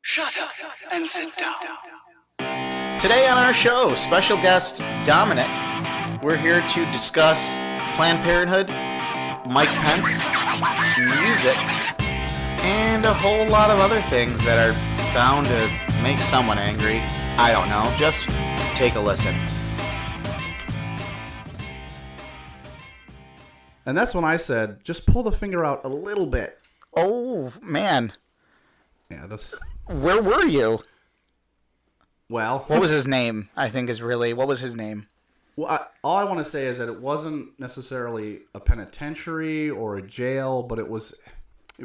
Shut up and sit down. Today on our show, special guest Dominic. We're here to discuss Planned Parenthood, Mike Pence, music, and a whole lot of other things that are bound to make someone angry. I don't know. Just take a listen. And that's when I said, just pull the finger out a little bit. Oh, man. Yeah, that's... Where were you? Well... What was his name, I think is really... What was his name? Well, all I want to say is that it wasn't necessarily a penitentiary or a jail, but it was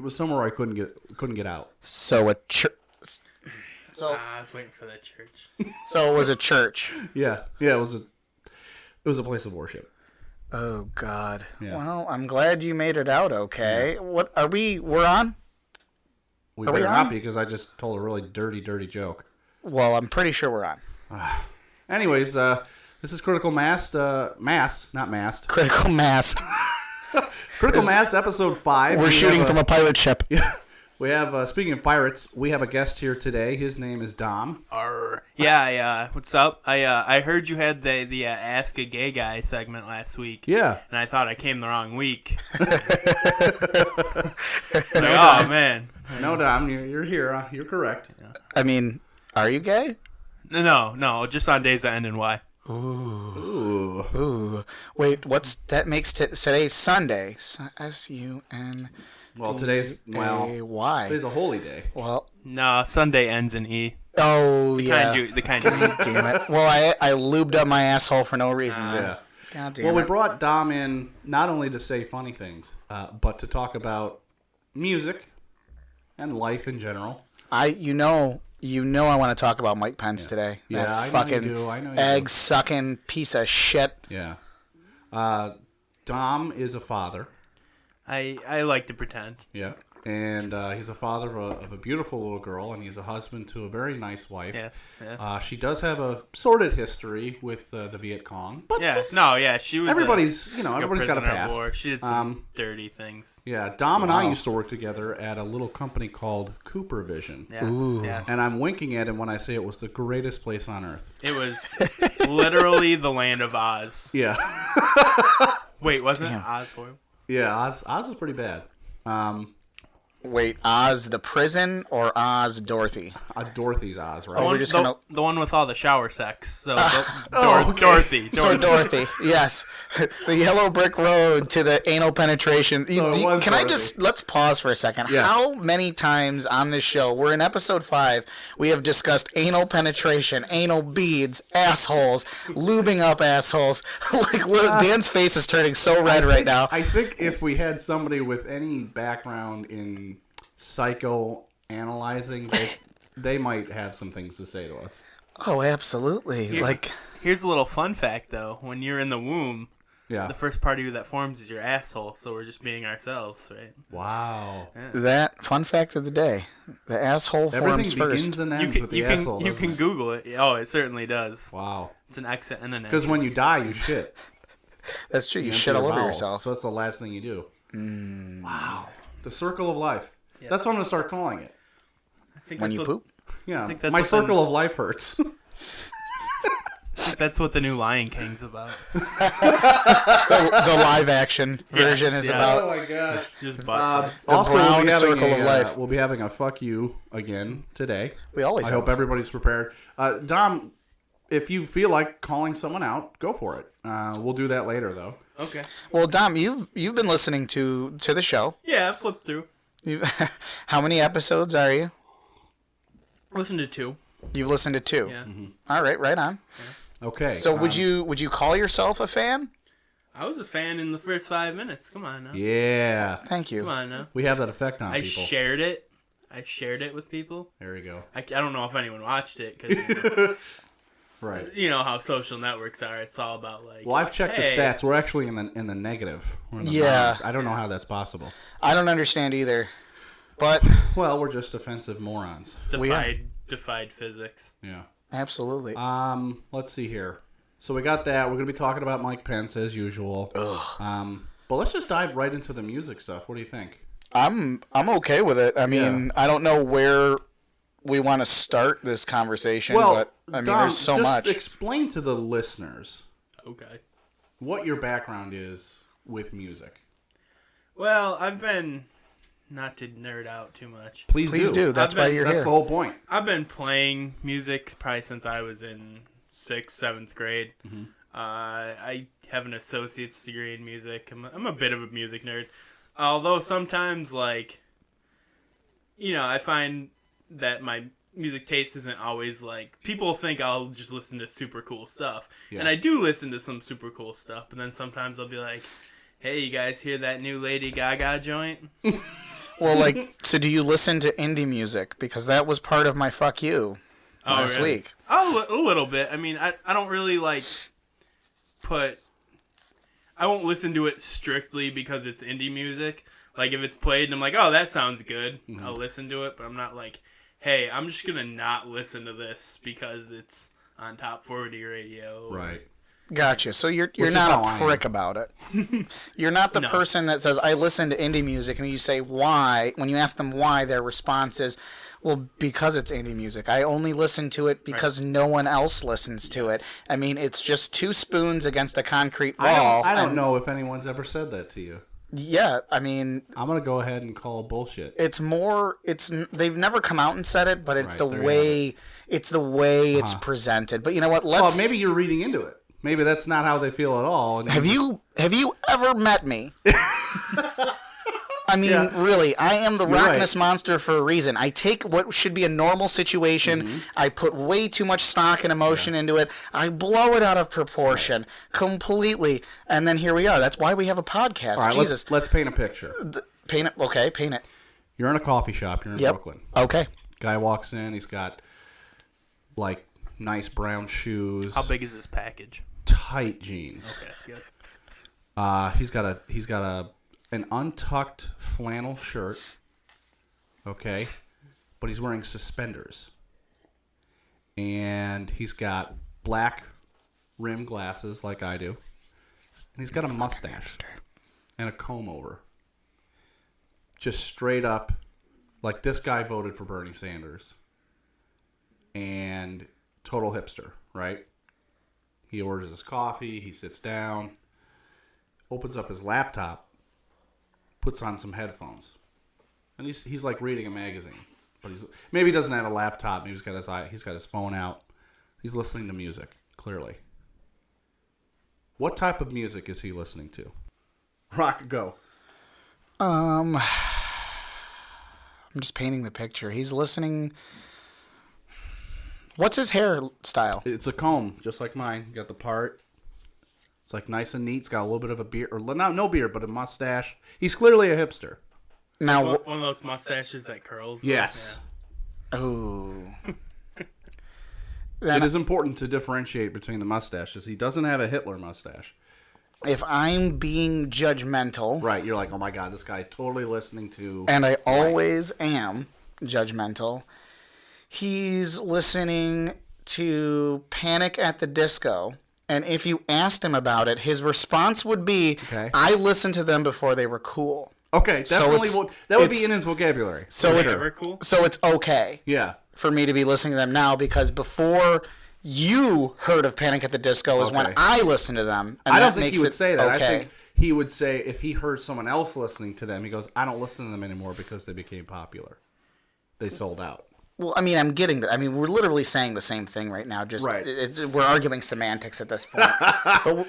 somewhere I couldn't get out. So a church... I was waiting for that church. So it was a church. Yeah, it was a place of worship. Oh, God. Yeah. Well, I'm glad you made it out okay. Yeah. What are we... We're on? We better not be, because I just told a really dirty joke. Well, I'm pretty sure we're on. Anyways, this is CriticalMass, not Mast. CriticalMass. CriticalMass, episode 5. We're shooting from a pirate ship. Yeah. We have, speaking of pirates, we have a guest here today. His name is Dom. Yeah. What's up? I heard you had the Ask a Gay Guy segment last week. Yeah. And I thought I came the wrong week. Oh, man. No, Dom, you're here. You're correct. Yeah. I mean, are you gay? No, just on days that end in Y. Ooh. Wait, that makes today's Sunday. S-U-N... Well, today's a holy day. Well, no, Sunday ends in E. Oh, yeah. The kind you damn it. Well, I lubed up my asshole for no reason. Yeah. God damn well, it. we brought Dom in not only to say funny things, but to talk about music and life in general. You know I want to talk about Mike Pence today. Yeah, that I fucking know you do. egg-sucking piece of shit. Yeah. Dom is a father. I like to pretend. Yeah. And he's a father of a beautiful little girl, and he's a husband to a very nice wife. Yes. She does have a sordid history with the Viet Cong. But she was. Everybody's got a past. War. She did some dirty things. Yeah, Dom and I used to work together at a little company called Cooper Vision. Yeah. Ooh. Yeah. And I'm winking at him when I say it was the greatest place on earth. It was literally the land of Oz. Yeah. Wait, wasn't Oz horrible? Yeah, Oz was pretty bad. Wait, Oz the prison or Oz Dorothy? Dorothy's Oz, right? The one with all the shower sex. So okay. Dorothy. So Dorothy, yes. The yellow brick road to the anal penetration. Let's pause for a second. Yeah. How many times on this show, we're in episode 5, we have discussed anal penetration, anal beads, assholes, lubing up assholes. Dan's face is turning so red right now. I think if we had somebody with any background in psychoanalyzing, they might have some things to say to us. Oh, absolutely. Here's a little fun fact, though. When you're in the womb, the first part of you that forms is your asshole, so we're just being ourselves, right? Wow. Yeah. That fun fact of the day. The asshole forms Everything first. begins and ends with the asshole. You can Google it. Oh, it certainly does. Wow. It's an exit and an entrance. Because when you die, you shit. That's true. You empty shit all your over bowels, yourself. So that's the last thing you do. Wow. The circle of life. Yeah. That's what I'm going to start calling it. I think when you poop? Yeah. My circle of life hurts. I think that's what the new Lion King's about. the live action version is about. Oh my gosh. Just also, brown circle of life. We'll be having a fuck you again today. We always. I hope everybody's prepared. Dom, if you feel like calling someone out, go for it. We'll do that later, though. Okay. Well, Dom, you've been listening to the show. Yeah, I flipped through. How many episodes are you? Listened to 2. You've listened to 2. Yeah. Mm-hmm. All right on. Yeah. Okay. So would you call yourself a fan? I was a fan in the first 5 minutes. Come on now. Yeah. Thank you. Come on now. We have that effect on people. I shared it with people. There you go. I don't know if anyone watched it because right. You know how social networks are. It's all about Well, I've checked the stats. We're actually in the negative. We're in the minus. I don't know how that's possible. I don't understand either. But we're just offensive morons. It's defied physics. Yeah. Absolutely. Let's see here. So we got that. We're going to be talking about Mike Pence as usual. Ugh. But let's just dive right into the music stuff. What do you think? I'm okay with it. I mean, I don't know we want to start this conversation, Well, but I mean, Dom, there's so just much. Explain to the listeners Okay. what your background is with music. Well, I've been, not to nerd out too much, Please do. That's why you're That's here. the whole point. I've been playing music probably since I was in 6th, 7th grade. Mm-hmm. I have an associate's degree in music. I'm a bit of a music nerd. Although sometimes, like, I find that my music taste isn't always, like, people think I'll just listen to super cool stuff. Yeah. And I do listen to some super cool stuff, but then sometimes I'll be like, hey, you guys hear that new Lady Gaga joint? Well, like, so do you listen to indie music? Because that was part of my fuck you last really? week. Oh, a little bit. I mean, I don't really, like, I won't listen to it strictly because it's indie music. Like, if it's played and I'm like, oh, that sounds good, I'll listen to it. But I'm not like, hey, I'm just going to not listen to this because it's on top 40 radio. Right. Gotcha. So you're is not how a I prick about it. You're not the No. person that says, I listen to indie music, and you say why. When you ask them why, their response is, well, because it's indie music. I only listen to it because no one else listens to it. I mean, it's just two spoons against a concrete wall. I don't know if anyone's ever said that to you. Yeah, I mean, I'm going to go ahead and call bullshit. they've never come out and said it, but it's Right, the there you way it's presented. But you know what? Well, maybe you're reading into it. Maybe that's not how they feel at all. And Have you ever met me? I mean, Yeah. really, I am the You're Rockness right. Monster for a reason. I take what should be a normal situation, I put way too much stock and emotion into it, I blow it out of proportion completely, and then here we are. That's why we have a podcast. All right, Jesus. let's paint a picture. Paint it. Okay, paint it. You're in a coffee shop. You're in Yep. Brooklyn. Okay. Guy walks in. He's got, like, nice brown shoes. How big is this package? Tight jeans. Okay, good. He's got an untucked flannel shirt. Okay, but he's wearing suspenders, and he's got black rim glasses like I do, and he's got a mustache and a comb over. Just straight up, like this guy voted for Bernie Sanders, and total hipster, right? He orders his coffee, he sits down, opens up his laptop, puts on some headphones, and he's like reading a magazine. But maybe he doesn't have a laptop. Maybe he's got his phone out. He's listening to music, clearly. What type of music is he listening to? Rock, go. I'm just painting the picture. He's listening. What's his hairstyle? It's a comb, just like mine. You got the part. It's like nice and neat. It's got a little bit of a beard, or not no beard, but a mustache. He's clearly a hipster. Now, One of those mustaches that curls. Yes. ooh. It is important to differentiate between the mustaches. He doesn't have a Hitler mustache. If I'm being judgmental, Right, you're like, oh my god, this guy totally listening to... and I always am judgmental, he's listening to Panic at the Disco. And if you asked him about it, his response would be, Okay. I listened to them before they were cool. Okay, So definitely. it's- That would be it's- in his vocabulary. So for it's sure. Very cool. so it's okay Yeah. for me to be listening to them now, because before you heard of Panic at the Disco is when Okay. I listened to them. And I don't that think makes he would it say that. Okay. I think he would say if he heard someone else listening to them, he goes, I don't listen to them anymore because they became popular. They sold out. Well, I mean, I'm getting that. I mean, we're literally saying the same thing right now. Just Right. We're arguing semantics at this point.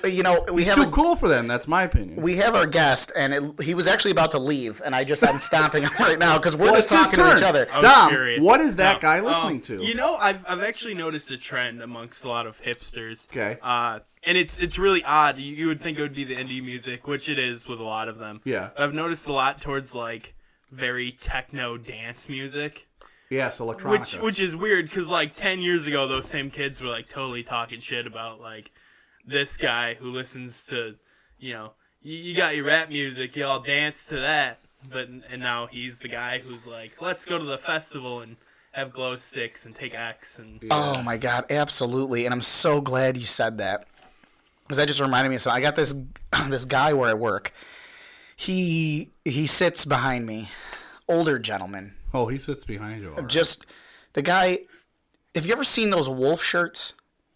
But you know, He's too cool for them. That's my opinion. we have our guest, and he was actually about to leave, and I'm stopping him right now because we're Well, just it's his talking to each turn. other. I was Dom, curious. what is that No, guy listening to? You know, I've actually noticed a trend amongst a lot of hipsters. Okay. And it's really odd. You would think it would be the indie music, which it is with a lot of them. Yeah. I've noticed a lot towards like very techno dance music. Yes, electronica. Which is weird because like 10 years ago, those same kids were like totally talking shit about like this guy who listens to, you got your rap music, you all dance to that. And now he's the guy who's like, let's go to the festival and have glow sticks and take X and Oh my god, absolutely! And I'm so glad you said that, because that just reminded me of something. I got this this guy where I work. He sits behind me, older gentleman. Oh, he sits behind you. all right. Just The guy, have you ever seen those wolf shirts?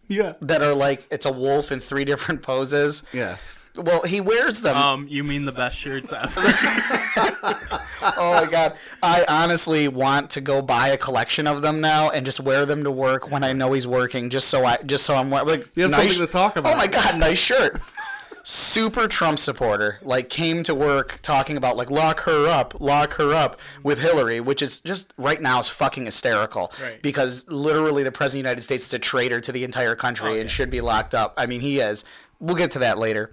Yeah. That are like, it's a wolf in 3 different poses? Yeah. Well, he wears them. You mean the best shirts ever? Oh my god! I honestly want to go buy a collection of them now and just wear them to work when I know he's working, just so I'm like. You have something to talk about. Oh my god! Nice shirt. Super Trump supporter, like came to work talking about like lock her up with Hillary, which is just right now is fucking hysterical. Right. Because literally the president of the United States is a traitor to the entire country and should be locked up. I mean, he is. We'll get to that later.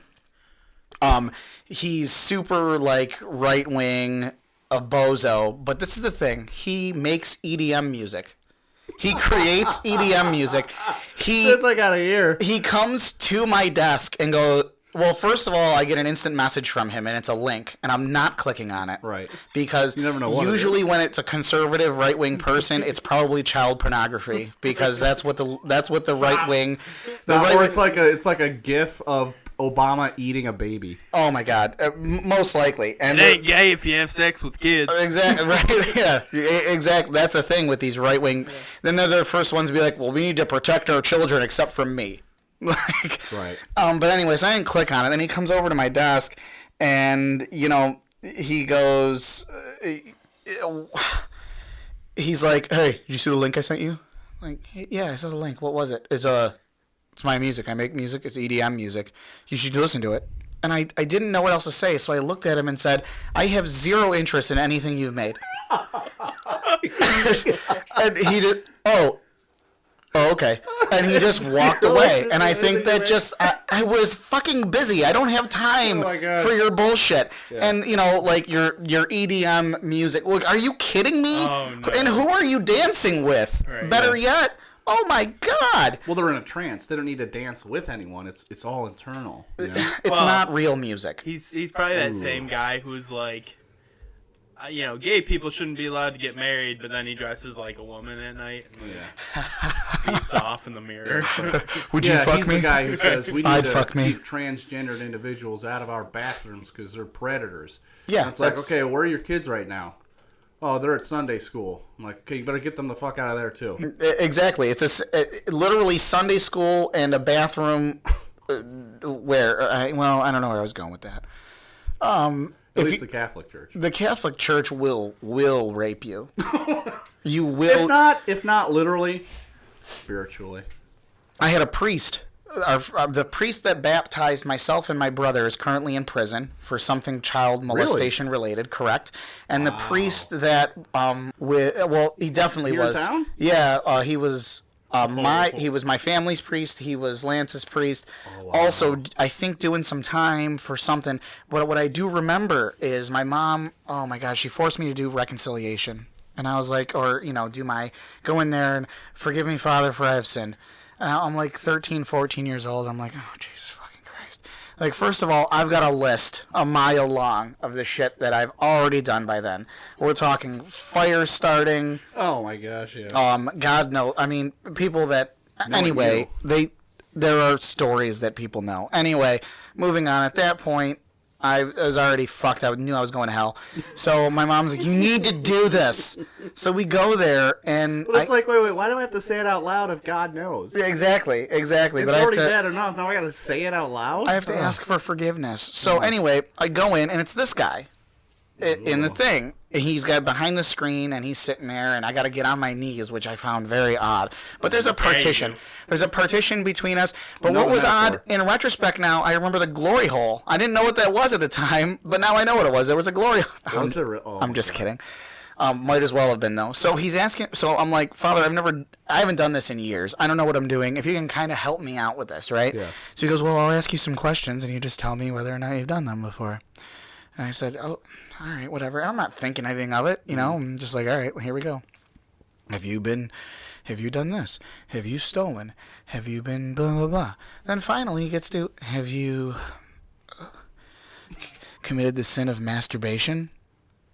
He's super like right wing, a bozo, but this is the thing. He makes EDM music. He creates EDM music. This I gotta hear. He comes to my desk and go. Well, first of all, I get an instant message from him, and it's a link, and I'm not clicking on it. Right. Because you never know what usually when it's a conservative right-wing person, it's probably child pornography because that's what the right-wing. Or it's like a GIF of Obama eating a baby. Oh my God, most likely. And it ain't gay if you have sex with kids. Exactly. Right. Yeah. Exactly. That's the thing with these right-wing. Then they're the first ones to be like, "Well, we need to protect our children, except from me." Like, right. But anyways, I didn't click on it. Then he comes over to my desk, and he goes, he's like, "Hey, did you see the link I sent you?" Like, yeah, I saw the link. What was it? It's my music. I make music. It's EDM music. You should listen to it. And I didn't know what else to say, so I looked at him and said, "I have zero interest in anything you've made." And he did. Oh, okay. And he just walked away. And I think that just, I was fucking busy. I don't have time for your bullshit. Yeah. And, like your EDM music. Look, are you kidding me? Oh, no. And who are you dancing with? Right, Better yet, oh my God. Well, they're in a trance. They don't need to dance with anyone. It's all internal. It's not real music. He's probably that same guy who's like, gay people shouldn't be allowed to get married, but then he dresses like a woman at night and beats off in the mirror. Would you fuck he's me? The guy who says we need to me. keep transgendered individuals out of our bathrooms because they're predators. Yeah, and it's like, okay, where are your kids right now? Oh, they're at Sunday school. I'm like, okay, you better get them the fuck out of there too. Exactly. It's literally Sunday school and a bathroom where, I don't know where I was going with that. At least the Catholic Church. The Catholic Church will rape you. You will. If not literally, spiritually. I had a priest. The priest that baptized myself and my brother is currently in prison for something child molestation related. Correct. And the priest that he definitely Here was. in town? Yeah, he was. He was my family's priest. He was Lance's priest. Oh, wow. Also, I think doing some time for something. But what I do remember is my mom. Oh my God, she forced me to do reconciliation, and I was like, go in there and forgive me, Father, for I have sinned. And I'm like 13, 14 years old. I'm like, oh Jesus fucking Christ! Like, first of all, I've got a list a mile long of the shit that I've already done by then. We're talking fire starting. Oh my gosh, yeah. God knows. I mean, people that. Anyway, there are stories that people know. Anyway, moving on. At that point, I was already fucked. I knew I was going to hell. So my mom's like, "You need to do this." So we go there, and but it's like, wait, why do I have to say it out loud if God knows? Exactly. It's but already bad enough. Now I got to say it out loud. I have to ask for forgiveness. So anyway, I go in, and it's this guy in the thing. He's got behind the screen, and he's sitting there, and I got to get on my knees, which I found very odd. But there's a partition. There's a partition between us. But what was odd, in retrospect now, I remember the glory hole. I didn't know what that was at the time, but now I know what it was. There was a glory hole. I'm just kidding. Might as well have been, though. So he's asking. So I'm like, "Father, I haven't done this in years. I don't know what I'm doing. If you can kind of help me out with this, right?" Yeah. So he goes, "Well, I'll ask you some questions, and you just tell me whether or not you've done them before." And I said, "Oh, all right, whatever." And I'm not thinking anything of it, I'm just like, "All right, well, here we go. Have you done this? Have you stolen? Have you been blah, blah, blah?" Then finally he gets to, "Have you committed the sin of masturbation?"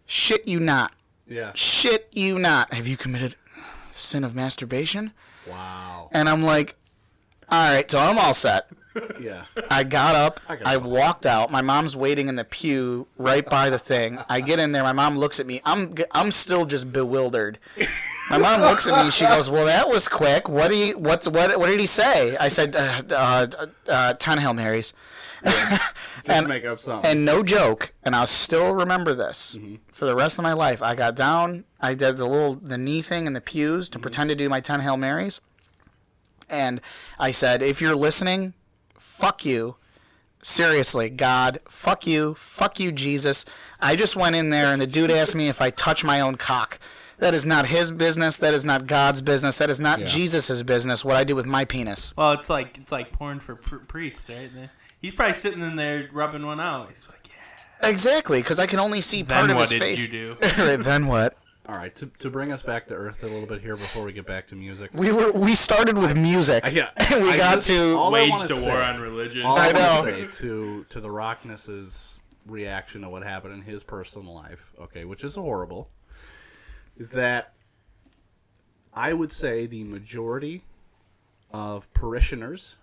Shit you not. Yeah. Shit you not. "Have you committed sin of masturbation?" Wow. And I'm like, all right, so I'm all set. Yeah. I got up. got I it. walked out. My mom's waiting in the pew right by the thing. I get in there. My mom looks at me. I'm still just bewildered. My mom looks at me. She goes, "Well, that was quick. What did he say?" I said, 10 Hail Marys. Just make up something. And no joke, and I'll still remember this for the rest of my life. I got down. I did the knee thing in the pews to pretend to do my 10 Hail Marys. And I said, if you're listening, fuck you. Seriously, God, fuck you, Jesus. I just went in there and the dude asked me if I touch my own cock. That is not his business. That is not God's business. That is not Jesus' business, what I do with my penis. Well, it's like porn for priests, right? He's probably sitting in there rubbing one out. He's like, yeah. Exactly, because I can only see part of his face. Then what did you do? Then what? All right, to bring us back to earth a little bit here before we get back to music. We started with music. Yeah. And we got to waged a war on religion. All I know. want to say to the Rockness's reaction to what happened in his personal life, okay, which is horrible, is that I would say the majority of parishioners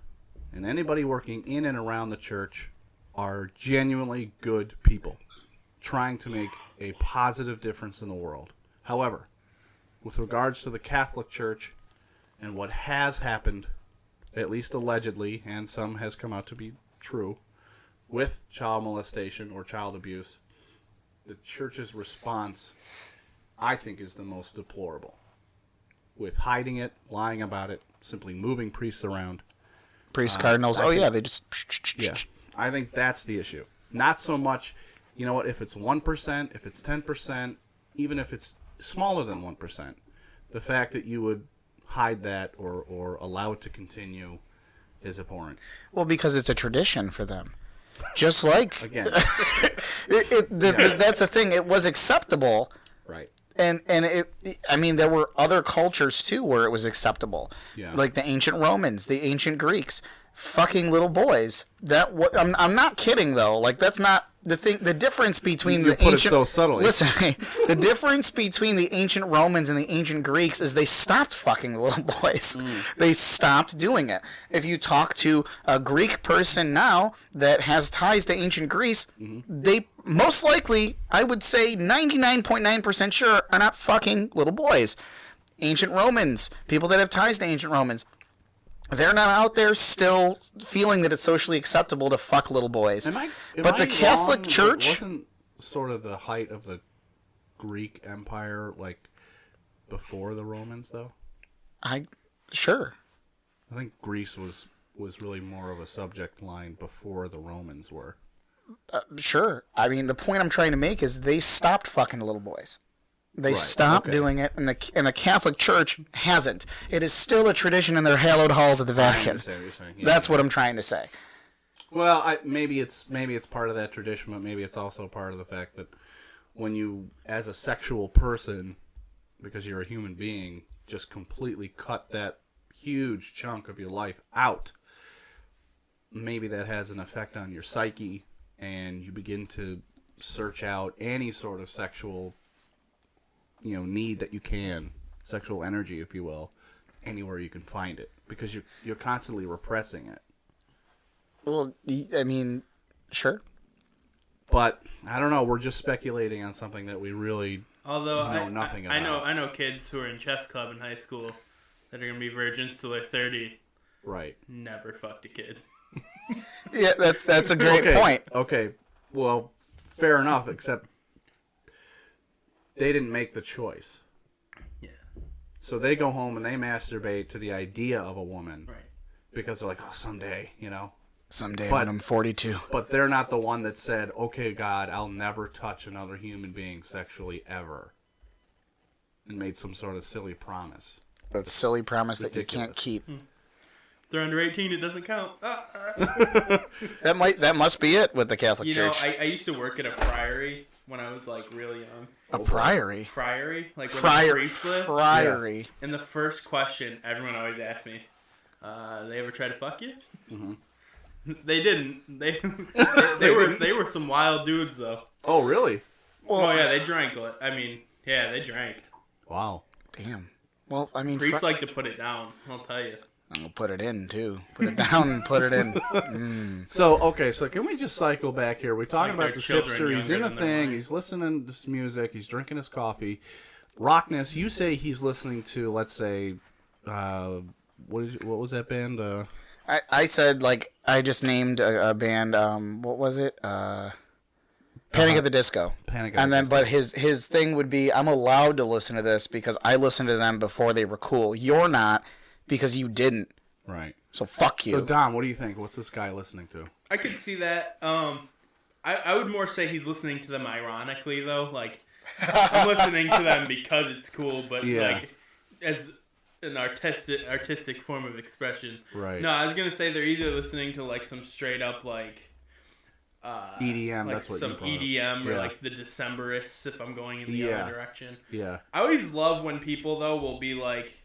and anybody working in and around the church are genuinely good people trying to make a positive difference in the world. However, with regards to the Catholic Church and what has happened, at least allegedly, and some has come out to be true, with child molestation or child abuse, the church's response, I think, is the most deplorable. With hiding it, lying about it, simply moving priests around. Priests, cardinals. They just... Yeah, I think that's the issue. Not so much, you know what, if it's 1%, if it's 10%, even if it's smaller than 1%, the fact that you would hide that or allow it to continue is abhorrent. Well, because it's a tradition for them. Just like... Again. That's the thing. It was acceptable. Right. And there were other cultures, too, where it was acceptable. Yeah. Like the ancient Romans, the ancient Greeks. Fucking little boys. I'm not kidding, though. Like, that's not... The difference between you the put ancient... it so subtly. Listen, the difference between the ancient Romans and the ancient Greeks is they stopped fucking little boys. They stopped doing it. If you talk to a Greek person now that has ties to ancient Greece, they most likely, I would say 99.9% sure, are not fucking little boys. Ancient Romans, people that have ties to ancient Romans, they're not out there still feeling that it's socially acceptable to fuck little boys. But the Catholic Church... Wasn't sort of the height of the Greek Empire, like, before the Romans, though? Sure. I think Greece was really more of a subject line before the Romans were. Sure. I mean, the point I'm trying to make is they stopped fucking little boys. They stopped doing it, and the Catholic Church hasn't. It is still a tradition in their hallowed halls at the Vatican. I understand what you're saying. Yeah. That's what I'm trying to say. Well, maybe it's part of that tradition, but maybe it's also part of the fact that when you, as a sexual person, because you're a human being, just completely cut that huge chunk of your life out, maybe that has an effect on your psyche, and you begin to search out any sort of sexual need that you can, sexual energy, if you will, anywhere you can find it, because you're constantly repressing it. Well, I mean, sure. But I don't know. We're just speculating on something that we really know nothing about. I know kids who are in chess club in high school that are gonna be virgins till they're 30. Right. Never fucked a kid. Yeah, that's a great point. Okay. Well, fair enough. Except they didn't make the choice. Yeah. So they go home and they masturbate to the idea of a woman. Right. Because they're like, oh, someday, Someday when I'm 42. But they're not the one that said, okay, God, I'll never touch another human being sexually ever. And made some sort of silly promise. That silly promise that you ridiculous. can't keep. If they're under 18, it doesn't count. That must be it with the Catholic Church. I used to work at a priory when I was like really young. A priory? Priory? Like where the priests live? Priory. Yeah. And the first question everyone always asked me, they ever try to fuck you? Mm-hmm. They didn't. They were some wild dudes though. Oh, really? Well, oh yeah, they drank. I mean, yeah, they drank. Wow. Damn. Well, I mean, Priests like to put it down. I'll tell you. I'm gonna put it in too. Put it down and put it in. So can we just cycle back here? We're talking Like about this they're children hipster. He's in younger a than their thing. mind. He's listening to this music. He's drinking his coffee. Rockness, you say he's listening to, let's say, what was that band? I said, like, I just named a band. What was it? Panic at the Disco. Panic at and the then, Disco. but his thing would be, I'm allowed to listen to this because I listened to them before they were cool. You're not because you didn't. Right. So fuck you. So Dom, what do you think? What's this guy listening to? I could see that. I would more say he's listening to them ironically, though. Like, I'm listening to them because it's cool, but like as an artistic form of expression. Right. No, I was gonna say they're either listening to like some straight up like EDM. like That's what some you brought up. EDM or Yeah. like the Decemberists if I'm going in the Yeah. other direction. Yeah. I always love when people though will be like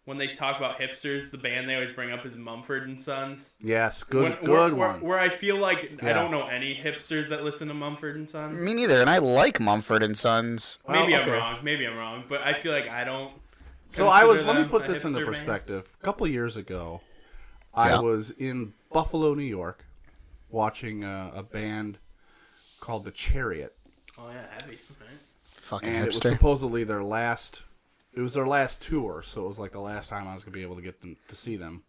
when they talk about hipsters, the band they always bring up is Mumford and Sons. Yes. Good. When- good where, one. Where I feel like I Yeah. don't know any hipsters that listen to Mumford and Sons. Me neither, and I like Mumford and Sons. Maybe okay. I'm wrong, but I feel like I don't. So let me consider put them this a into hipster band. perspective. A couple of years ago, I Yeah. was in Buffalo, New York, watching a band called The Chariot, Oh yeah, heavy. Right? Fucking and it was hipster. supposedly their last. It was their last tour, so it was like the last time I was gonna be able to get them to see them,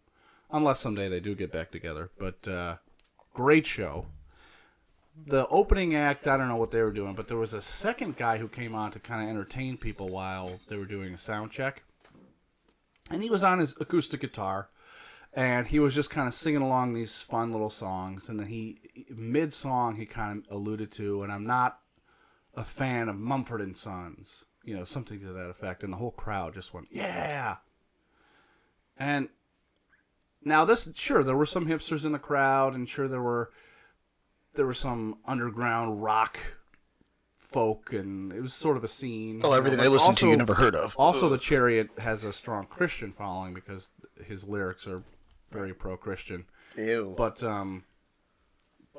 unless someday they do get back together. But great show. The opening act, I don't know what they were doing, but there was a second guy who came on to kind of entertain people while they were doing a sound check. And he was on his acoustic guitar, and he was just kind of singing along these fun little songs. And then mid-song, he kind of alluded to, and I'm not a fan of Mumford and Sons, something to that effect. And the whole crowd just went, yeah. And now sure, there were some hipsters in the crowd, and sure there were some underground rock folk, and it was sort of a scene. Oh, everything but I listened to also- you never heard of. Also, The Chariot has a strong Christian following because his lyrics are very pro-Christian. Ew. But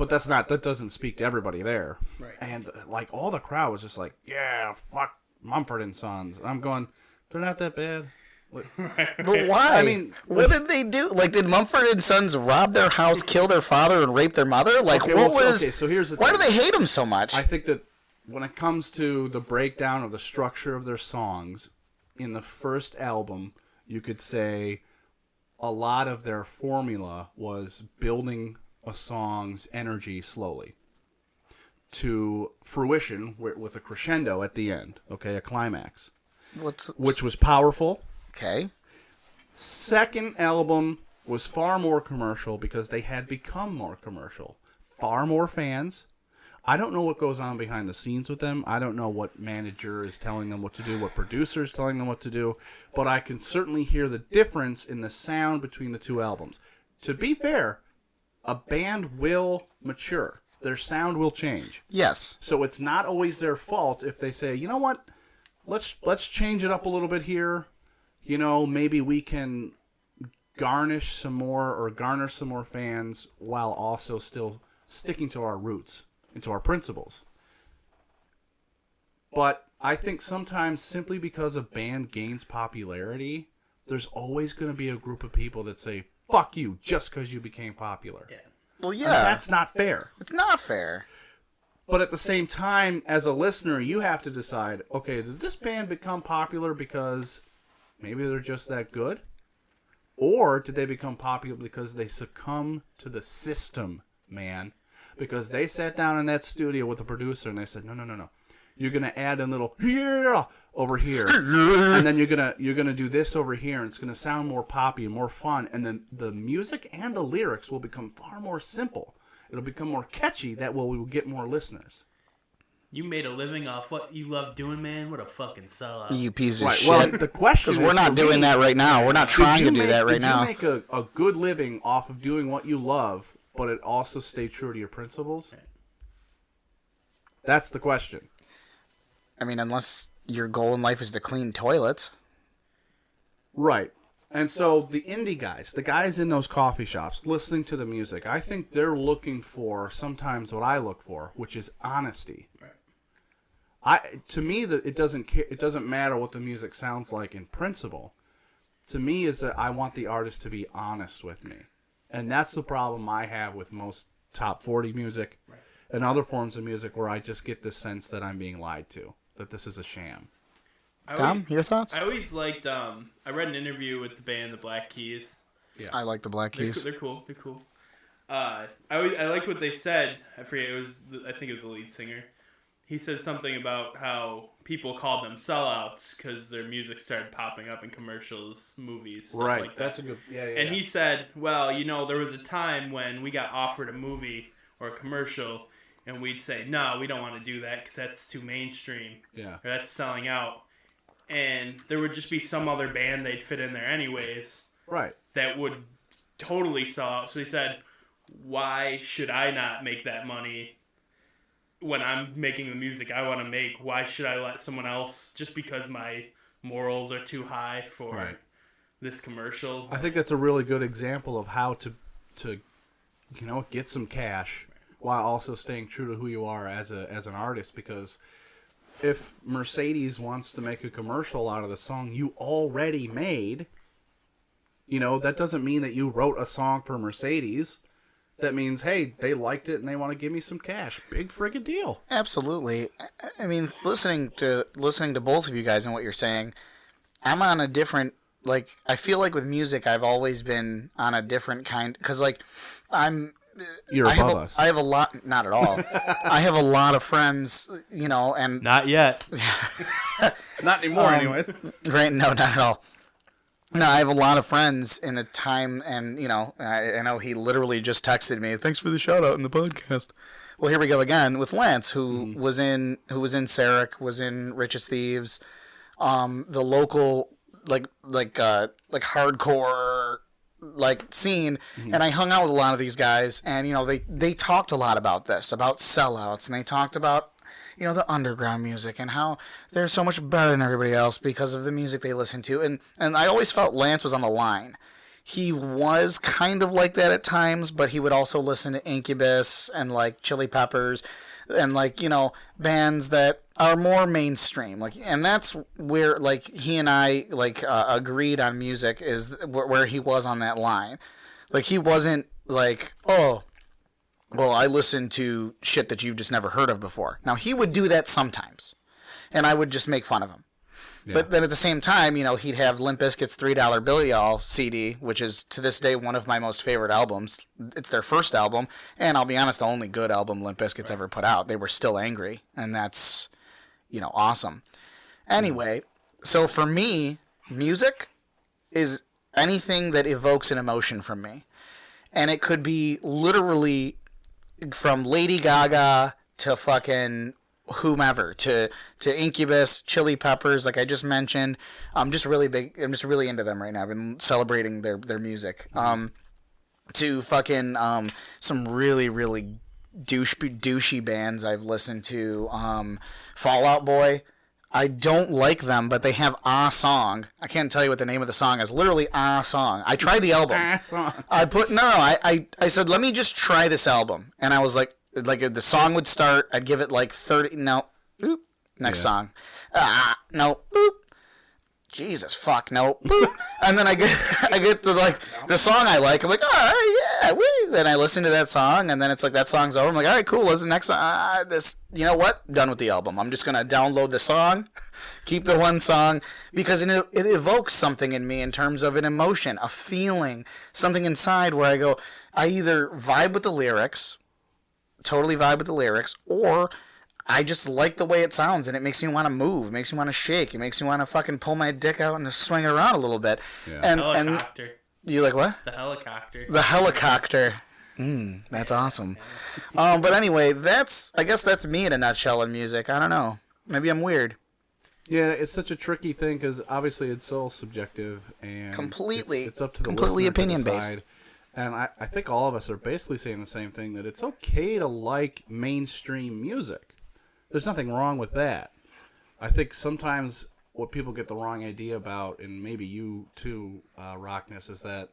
that doesn't speak to everybody there. Right. And like all the crowd was just like, yeah, fuck Mumford and Sons. And I'm going, they're not that bad. But why? I mean, what did they do? Like, did Mumford and Sons rob their house, kill their father, and rape their mother? Like, Okay, what well, was? okay, so here's the why do thing. they hate him so much? I think that when it comes to the breakdown of the structure of their songs, in the first album, you could say a lot of their formula was building a song's energy slowly to fruition with a crescendo at the end, okay, a climax, which was powerful. Okay. Second album was far more commercial because they had become more commercial. Far more fans. I don't know what goes on behind the scenes with them. I don't know what manager is telling them what to do, what producer is telling them what to do. But I can certainly hear the difference in the sound between the two albums. To be fair, a band will mature. Their sound will change. Yes. So it's not always their fault if they say, you know what, let's change it up a little bit here. Maybe we can garner some more fans while also still sticking to our roots and to our principles. But I think sometimes simply because a band gains popularity, there's always going to be a group of people that say, fuck you, just because you became popular. Yeah. Well, And yeah. that's not fair. It's not fair. But at the same time, as a listener, you have to decide, okay, did this band become popular because maybe they're just that good? Or did they become popular because they succumb to the system, man? Because they sat down in that studio with the producer and they said, no. You're gonna add a little yeah over here, and then you're gonna do this over here, and it's gonna sound more poppy and more fun, and then the music and the lyrics will become far more simple. It'll become more catchy. That will we will get more listeners. You made a living off what you love doing, man. What a fucking sellout. You piece of Right. shit. Well, the question is, Because we're not for doing me, that right now. We're not trying to do that right now. Did you make a good living off of doing what you love, but it also stay true to your principles? That's the question. I mean, unless your goal in life is to clean toilets. Right. And so the indie guys, the guys in those coffee shops listening to the music, I think they're looking for sometimes what I look for, which is honesty. Right. To me, it doesn't matter what the music sounds like in principle. to me is that I want the artist to be honest with me. And that's the problem I have with most top 40 music and other forms of music where I just get this sense that I'm being lied to, that this is a sham. Dom, your thoughts? I always liked, I read an interview with the band The Black Keys. Yeah. I like the Black Keys. They're cool. I like what they said. I forget, I think it was the lead singer. He said something about how people called them sellouts because their music started popping up in commercials, movies, stuff Right. like that. That's a good. Yeah. And he said, well, there was a time when we got offered a movie or a commercial, and we'd say, no, we don't want to do that because that's too mainstream. Yeah. Or that's selling out. And there would just be some other band they'd fit in there anyways. Right. That would totally sell out. So he said, why should I not make that money when I'm making the music I want to make? Why should I let someone else, just because my morals are too high for this commercial? I think that's a really good example of how to get some cash while also staying true to who you are as an artist, because if Mercedes wants to make a commercial out of the song you already made, that doesn't mean that you wrote a song for Mercedes. That means, hey, they liked it and they want to give me some cash. Big friggin' deal. Absolutely. I mean, listening to both of you guys and what you're saying, I'm on a different, I feel like with music I've always been on a different kind, because You're above us. I have a lot, not at all. I have a lot of friends, and Not yet. Not anymore, anyways. Right? No, not at all. No, I have a lot of friends in the time, and I know he literally just texted me, "Thanks for the shout out in the podcast." Well, here we go again with Lance, who was in Sarek, was in Richest Thieves, the local hardcore scene, and I hung out with a lot of these guys, and they talked a lot about this, about sellouts, and they talked about the underground music and how they're so much better than everybody else because of the music they listen to. And I always felt Lance was on the line. He was kind of like that at times, but he would also listen to Incubus and Chili Peppers and bands that are more mainstream. And that's where he and I agreed on music, is where he was on that line. He wasn't oh, well, I listen to shit that you've just never heard of before. Now, he would do that sometimes, and I would just make fun of him. Yeah. But then at the same time, he'd have Limp Bizkit's $3 Bill Y'all CD, which is to this day one of my most favorite albums. It's their first album, and I'll be honest, the only good album Limp Bizkit's ever put out. They were Still Angry, and that's, awesome. Anyway, so for me, music is anything that evokes an emotion from me. And it could be literally from Lady Gaga to fucking whomever, to Incubus, Chili Peppers, like I just mentioned. I'm just really into them right now. I've been celebrating their music. To fucking some really, really douchey bands I've listened to. Fall Out Boy. I don't like them, but they have a song. I can't tell you what the name of the song is. Literally a song. I tried the album. A song. I said, let me just try this album. And I was like the song would start. I'd give it 30. No. Boop. Next song. No. Boop. Jesus, fuck, no. Boop. And then I get to the song I like. I'm like, all right, yeah, woo. And I listen to that song, and then it's that song's over. I'm like, all right, cool. What's the next song? You know what? Done with the album. I'm just gonna download the song, keep the one song, because it evokes something in me in terms of an emotion, a feeling, something inside where I go, I either vibe with the lyrics, totally vibe with the lyrics, or I just like the way it sounds, and it makes me want to move. It makes me want to shake. It makes me want to fucking pull my dick out and swing it around a little bit. Yeah. And you like what? The helicopter. The helicopter. That's awesome. But anyway, I guess that's me in a nutshell in music. I don't know. Maybe I'm weird. Yeah, it's such a tricky thing because obviously it's so subjective and completely. It's up to the completely listener opinion to decide. based. And I think all of us are basically saying the same thing, that it's okay to like mainstream music. There's nothing wrong with that. I think sometimes what people get the wrong idea about, and maybe you too, Rockness, is that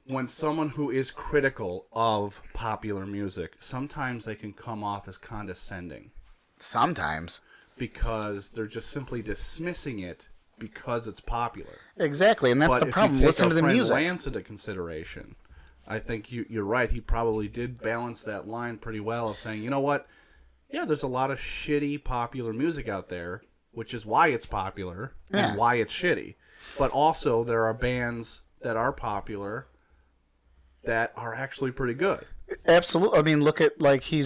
when someone who is critical of popular music, sometimes they can come off as condescending. Sometimes. Because they're just simply dismissing it because it's popular. Exactly, and that's But the problem. Listen to the music. Lance into consideration, I think you're right. He probably did balance that line pretty well of saying, you know what? Yeah, there's a lot of shitty popular music out there, which is why it's popular and why it's shitty. But also there are bands that are popular that are actually pretty good. Absolutely. I mean, look at he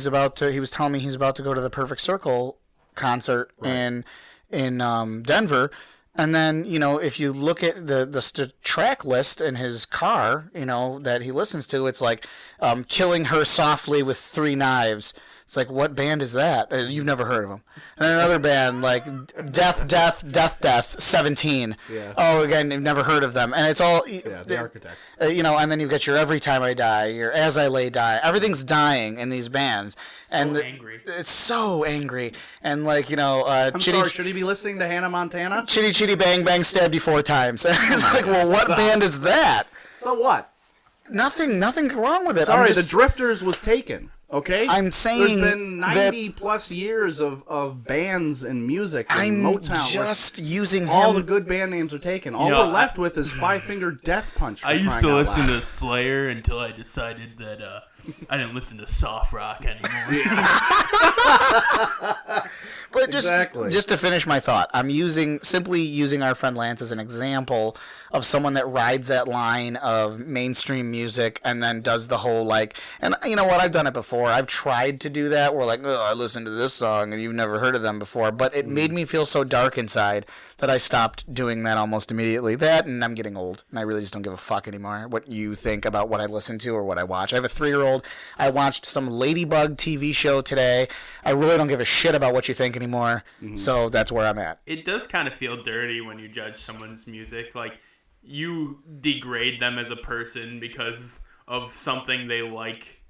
was telling me he's about to go to the Perfect Circle concert in Denver. And then, if you look at the track list in his car, that he listens to, it's like Killing Her Softly with 3 Knives. It's like, what band is that? You've never heard of them. And then another band, like Death, 17. Yeah. Oh, again, you've never heard of them. And it's all... Yeah, The Architect. And then you've got your Every Time I Die, your As I Lay Die. Everything's dying in these bands. Angry. It's so angry. And I'm sorry, should he be listening to Hannah Montana? Chitty Chitty Bang Bang Stabbed You 4 Times. It's like, well, what band is that? So what? Nothing wrong with it. Sorry, the Drifters was taken. Okay, I'm saying there's been 90 plus years of bands and music and I'm Motown. just using him. All the good band names are taken. All we're left with is Five Finger Death Punch. I used to listen to Slayer until I decided that I didn't listen to soft rock anymore. But just to finish my thought, I'm simply using our friend Lance as an example of someone that rides that line of mainstream music and then does the whole and you know what, I've done it before. I've tried to do that where I listened to this song and you've never heard of them before, but it made me feel so dark inside that I stopped doing that almost immediately. That, and I'm getting old and I really just don't give a fuck anymore what you think about what I listen to or what I watch. I have a 3-year-old. I watched some Ladybug TV show today. I really don't give a shit about what you think anymore. So that's where I'm at. It does kind of feel dirty when you judge someone's music. You degrade them as a person because of something they like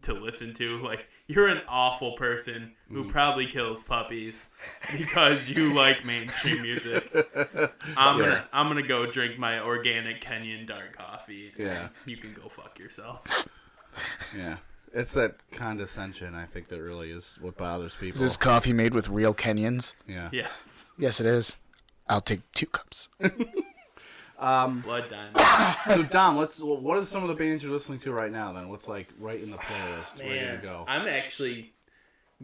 to lison to. You're an awful person who probably kills puppies because you like mainstream music. I'm gonna go drink my organic Kenyan dark coffee. Yeah. You can go fuck yourself. Yeah. It's that condescension, I think, that really is what bothers people. Is this coffee made with real Kenyans? Yeah. Yes. Yes, it is. I'll take 2 cups. Blood diamond. So, Dom, what are some of the bands you're listening to right now, then? What's, right in the playlist, ready to go? I'm actually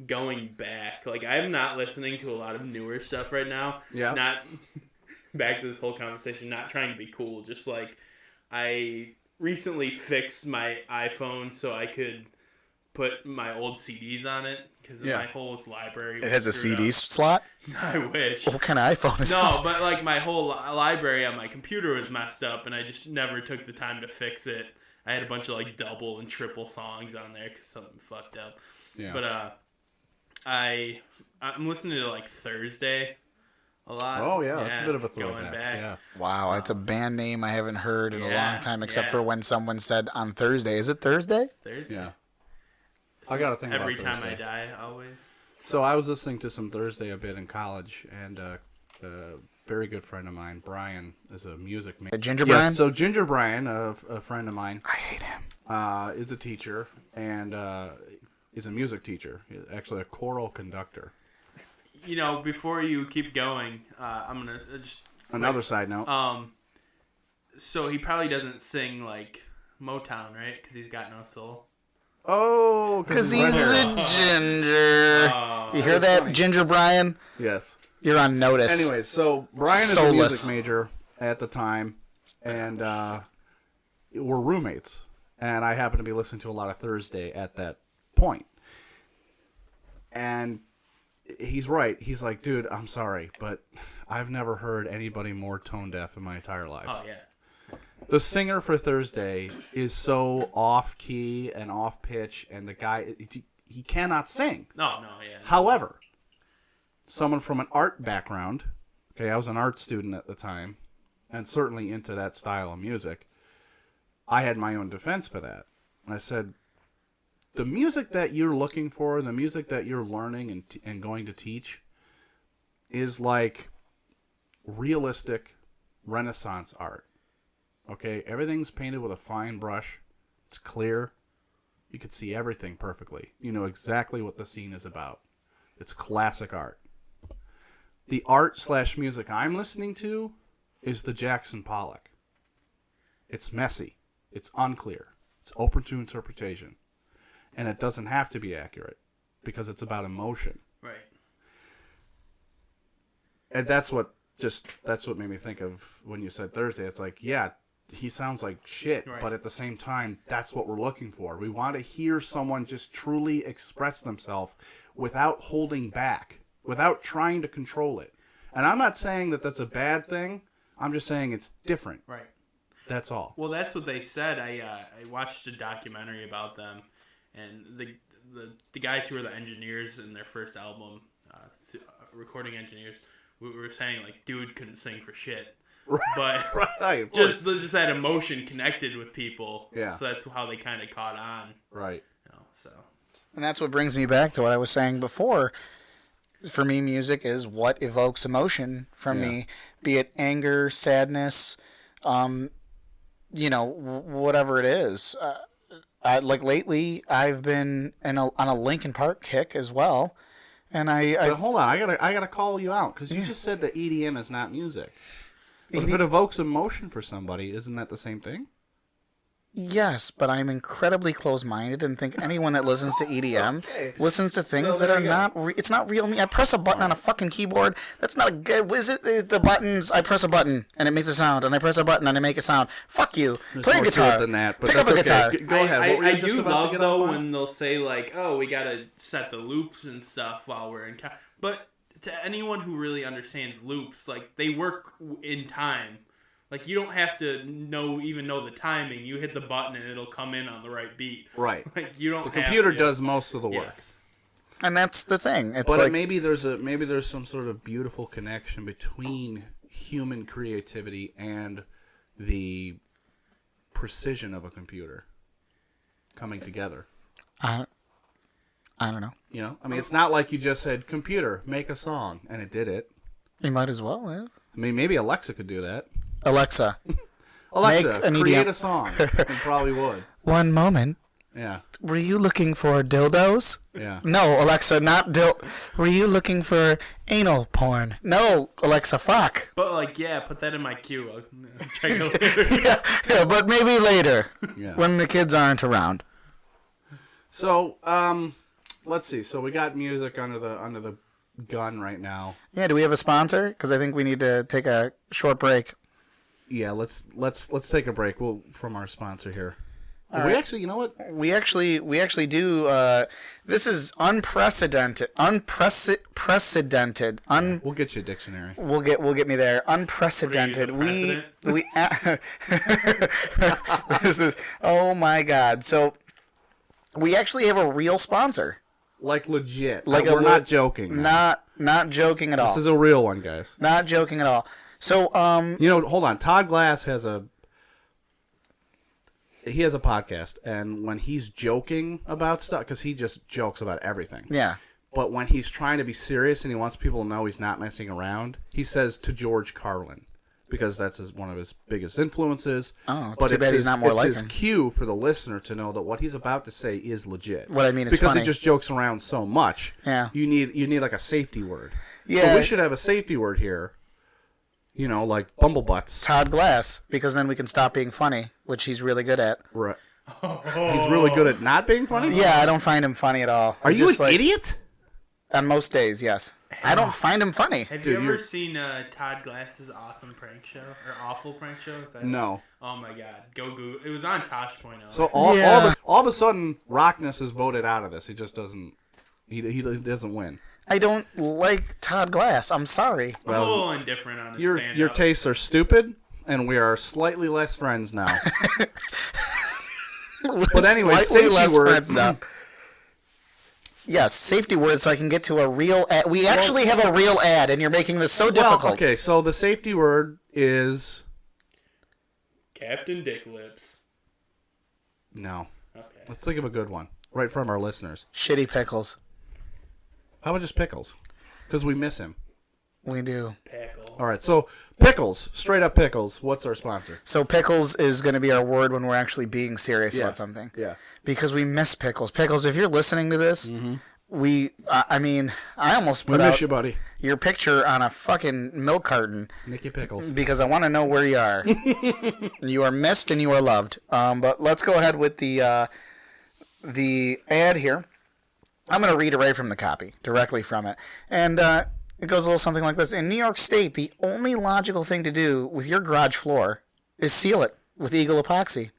going back. I'm not listening to a lot of newer stuff right now. Yeah. Not back to this whole conversation, not trying to be cool. Just, I recently fixed my iPhone so I could put my old CDs on it because my whole library was It has a screwed CD up. slot? I wish. What kind of iPhone is this? No, but my whole library on my computer was messed up, and I just never took the time to fix it. I had a bunch of double and triple songs on there because something fucked up. Yeah. But I'm listening to Thursday a lot. Oh yeah, it's a bit of a going throwback. back. Yeah. Wow, it's a band name I haven't heard in a Yeah, long time, except yeah. for when someone said on Thursday. Is it Thursday? Thursday. Yeah. I gotta think Every about time Thursday. I die, always. So I was listening to some Thursday a bit in college, and a very good friend of mine, Brian, is a music major. Ginger Yes, Brian? so Ginger Brian, a friend of mine, I hate him. is a teacher and is a music teacher. He's actually a choral conductor. Before you keep going, I'm gonna just Another side note. So he probably doesn't sing Motown, right? Because he's got no soul. Oh, Because he's a ginger. You hear that, funny. Ginger Brian? Yes. You're on notice. Anyways, so Brian is a Soulless. music major at the time, and we're roommates. And I happen to be listening to a lot of Thursday at that point. And he's right. He's like, dude, I'm sorry, but I've never heard anybody more tone deaf in my entire life. Oh yeah. The singer for Thursday is so off key and off pitch, and the guy, he cannot sing. No, yeah. However, someone from an art background, okay, I was an art student at the time, and certainly into that style of music, I had my own defense for that. And I said, the music that you're looking for, the music that you're learning and going to teach, is like realistic Renaissance art. Okay, everything's painted with a fine brush. It's clear. You can see everything perfectly. You know exactly what the scene is about. It's classic art. The art/music I'm listening to is the Jackson Pollock. It's messy. It's unclear. It's open to interpretation. And it doesn't have to be accurate because it's about emotion. Right. And that's what made me think of when you said Thursday. It's like, yeah, he sounds like shit, right. But at the same time, that's what we're looking for. We want to hear someone just truly express themselves without holding back, without trying to control it. And I'm not saying that that's a bad thing. I'm just saying it's different. Right. That's all. Well, that's what they said. I watched a documentary about them, and the guys who were the engineers in their first album, recording engineers, we were saying like, dude couldn't sing for shit. But right, just that emotion connected with people. Yeah. So that's how they kind of caught on. Right. So. And that's what brings me back to what I was saying before. For me, music is what evokes emotion from me, be it anger, sadness, whatever it is. Like lately, I've been on a Linkin Park kick as well, and But hold on, I gotta call you out because you just said that EDM is not music. But if it evokes emotion for somebody, isn't that the same thing? Yes, but I'm incredibly close-minded and think anyone that listens to EDM listens to things that are not. It's not real me. I press a button on a fucking keyboard. That's not a good. Is it the buttons? I press a button and it makes a sound, and I press a button and I make a sound. Fuck you. There's Play a more to guitar. it than that, but Pick up a that's okay. guitar. Go ahead. What were you I just do about to love get though off on? when they'll say like, "Oh, we gotta set the loops and stuff while we're in." But to anyone who really understands loops, like they work in time. Like, you don't have to even know the timing. You hit the button and it'll come in on the right beat. Right. Like, you don't. The computer have to. does most of the work. Yes. And that's the thing. It's But like maybe there's some sort of beautiful connection between human creativity and the precision of a computer coming together. I don't know. You know, I mean, it's not like you just said, "Computer, make a song," and it did it. You might as well have. I mean, maybe Alexa could do that. Alexa, Alexa, Make an create EDM. a song. It probably would. one moment. Yeah, Were you looking for dildos? yeah. No, Alexa, not Were you looking for anal porn? No, Alexa, fuck. But like, yeah, put that in my queue. I'll check it later. yeah, but maybe later Yeah. when the kids aren't around. So, let's see. So we got music under the gun right now. Yeah, do we have a sponsor? Because I think we need to take a short break. Yeah, let's take a break. From our sponsor here. All we right. actually, you know what? We actually do. This is unprecedented. We'll get you a dictionary. We'll get me there. Unprecedented. What are you, the We this is, oh my god. So we actually have a real sponsor. Like legit. Like we're not joking. Not joking at all. This is a real one, guys. Not joking at all. So hold on. Todd Glass has a podcast, and when he's joking about stuff, because he just jokes about everything. yeah. But when he's trying to be serious and he wants people to know he's not messing around, he says to George Carlin, because that's one of his biggest influences. Oh, it's too bad he's not more like him. It's his cue for the listener to know that what he's about to say is legit. What I mean is because funny. he just jokes around so much. Yeah. You need like a safety word. Yeah. So we should have a safety word here. You know, like bumblebutts. Todd Glass, because then we can stop being funny, which he's really good at. Right. He's really good at not being funny? Yeah, I don't find him funny at all. Are He's you just an like, idiot? On most days, yes. I don't find him funny. Have Dude, you ever you're- seen Todd Glass's awesome prank show or awful prank show? Is that No. Oh my god, go Google. It was on Tosh.0. So Yeah. all of a sudden, Rockness is voted out of this. He just doesn't. He doesn't win. I don't like Todd Glass. I'm sorry. I'm a little indifferent on his Your stand-up. tastes are stupid, and we are slightly less friends now. But anyway, Slightly safety less word. friends now. Yes, safety word so I can get to a real ad. We actually have a real ad, and you're making this so difficult. Well, okay, so the safety word is Captain Dick Lips. no. Okay. Let's think of a good one, right from our listeners. Shitty pickles. How about just Pickles? Because we miss him. We do. Pickle. All right, so Pickles, straight up Pickles. What's our sponsor? So pickles is going to be our word when we're actually being serious Yeah. about something. Yeah. Because we miss pickles. Pickles, if you're listening to this, I mean, I almost We put miss out you, buddy. your picture on a fucking milk carton Nicky Pickles. because I want to know where you are. You are missed and you are loved. But let's go ahead with the ad here. I'm going to read it right from the copy, directly from it. And it goes a little something like this. In New York State, the only logical thing to do with your garage floor is seal it with Eagle Epoxy.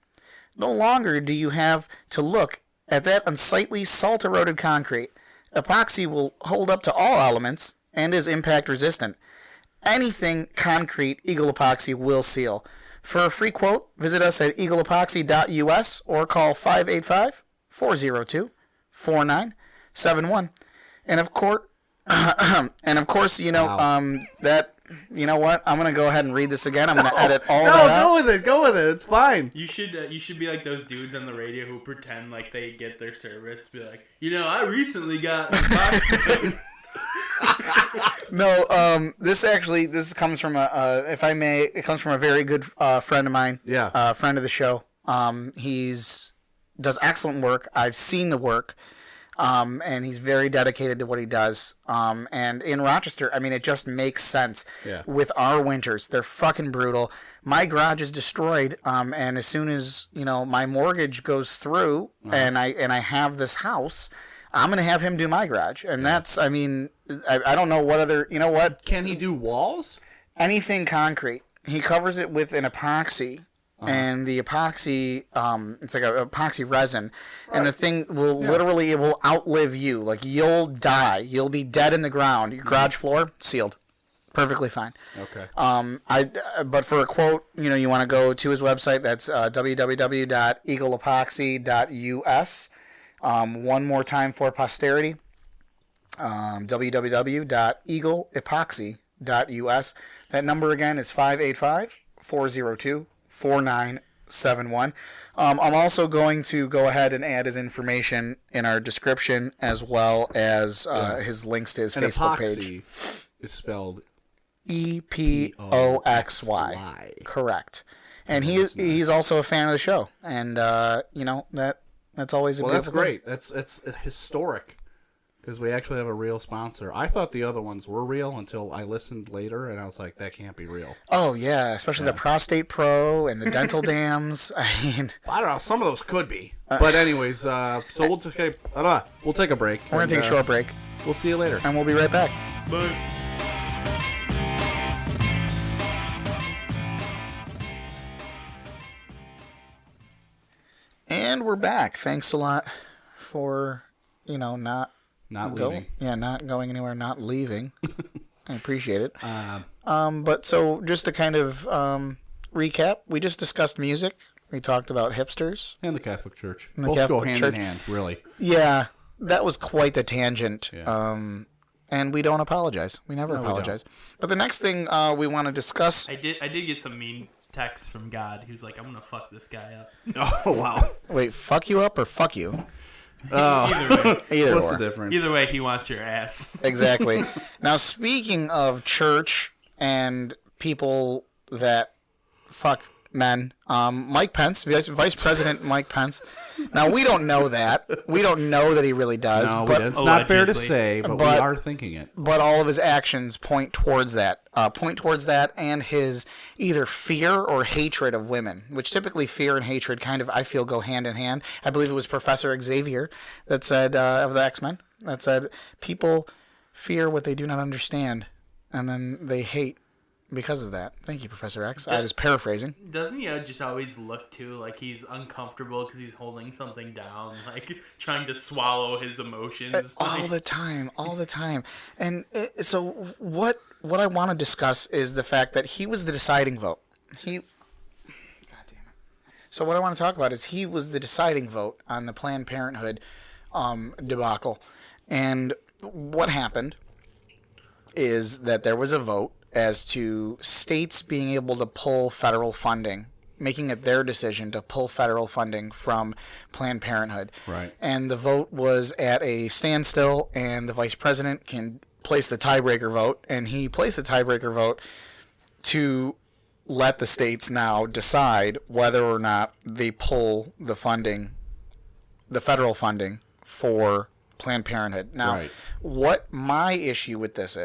No longer do you have to look at that unsightly salt-eroded concrete. Epoxy will hold up to all elements and is impact resistant. Anything concrete, Eagle Epoxy will seal. For a free quote, visit us at eagleepoxy.us or call 585-402-4971. And of course, you know, Wow. that, you know what? I'm going to go ahead and read this again. I'm going to edit all that out. Go with it. Go with it. It's fine. You should be like those dudes on the radio who pretend like they get their service. Be like, I recently got Epoxy. No, this comes from it comes from a very good friend of mine. Yeah. Friend of the show. He's does excellent work. I've seen the work. And he's very dedicated to what he does. And in Rochester, I mean, it just makes sense. Yeah. With our winters. They're fucking brutal. My garage is destroyed. And as soon as, my mortgage goes through and I have this house, I'm going to have him do my garage. And that's, I mean, I don't know what other, what? Can he do walls? Anything concrete. He covers it with an epoxy. And the epoxy, it's like a epoxy resin, and the thing will literally, it will outlive you. Like, you'll die. You'll be dead in the ground. Your garage floor, sealed. Perfectly fine. Okay. But for a quote, you want to go to his website. That's www.eagleepoxy.us. One more time for posterity. www.eagleepoxy.us. That number again is 585-402-4971. I'm also going to go ahead and add his information in our description as well as his links to his And Facebook epoxy page. is spelled Epoxy. Correct. And he's also a fan of the show. And, that's always a beautiful that's great. It's historic because we actually have a real sponsor. I thought the other ones were real until I listened later, and I was like, that can't be real. Oh, yeah, especially the Prostate Pro and the Dental Dams. I mean, I don't know. Some of those could be. But anyways, so we'll take a break. We're going to take a short break, We'll see you later. and we'll be right back. Bye. And we're back. Thanks a lot for, not leaving. Yeah, not going anywhere, not leaving. I appreciate it. But so just to kind of recap, we just discussed music. We talked about hipsters. And the Catholic Church. And the Both Catholic go hand Church. in hand, really. Yeah, that was quite the tangent. Yeah. And we don't apologize. We never apologize. But the next thing we want to discuss... I did get some mean texts from God. He was like, I'm going to fuck this guy up. Oh, wow. Wait, fuck you up or fuck you? Either way. Either What's or. the difference? Either way, he wants your ass. Exactly. Now, speaking of church and people that fuck men, Mike Pence, Vice President Mike Pence. Now, we don't know that. We don't know that he really does. No, but it's not fair to Allegedly. say, but we are thinking it. But all of his actions point towards that. And his either fear or hatred of women, which typically fear and hatred kind of, I feel, go hand in hand. I believe it was Professor Xavier that said, of the X-Men, that said, people fear what they do not understand, and then they hate because of that. Thank you, Professor X. I was paraphrasing. Doesn't he just always look too like he's uncomfortable because he's holding something down, like trying to swallow his emotions? All the time. And so what I want to discuss is the fact that he was the deciding vote. God damn it. So what I want to talk about is he was the deciding vote on the Planned Parenthood debacle. And what happened is that there was a vote as to states being able to pull federal funding, making it their decision to pull federal funding from Planned Parenthood. Right. And the vote was at a standstill, and the vice president can place the tiebreaker vote, and he placed the tiebreaker vote to let the states now decide whether or not they pull the funding, the federal funding for Planned Parenthood. Now, Right. what my issue with this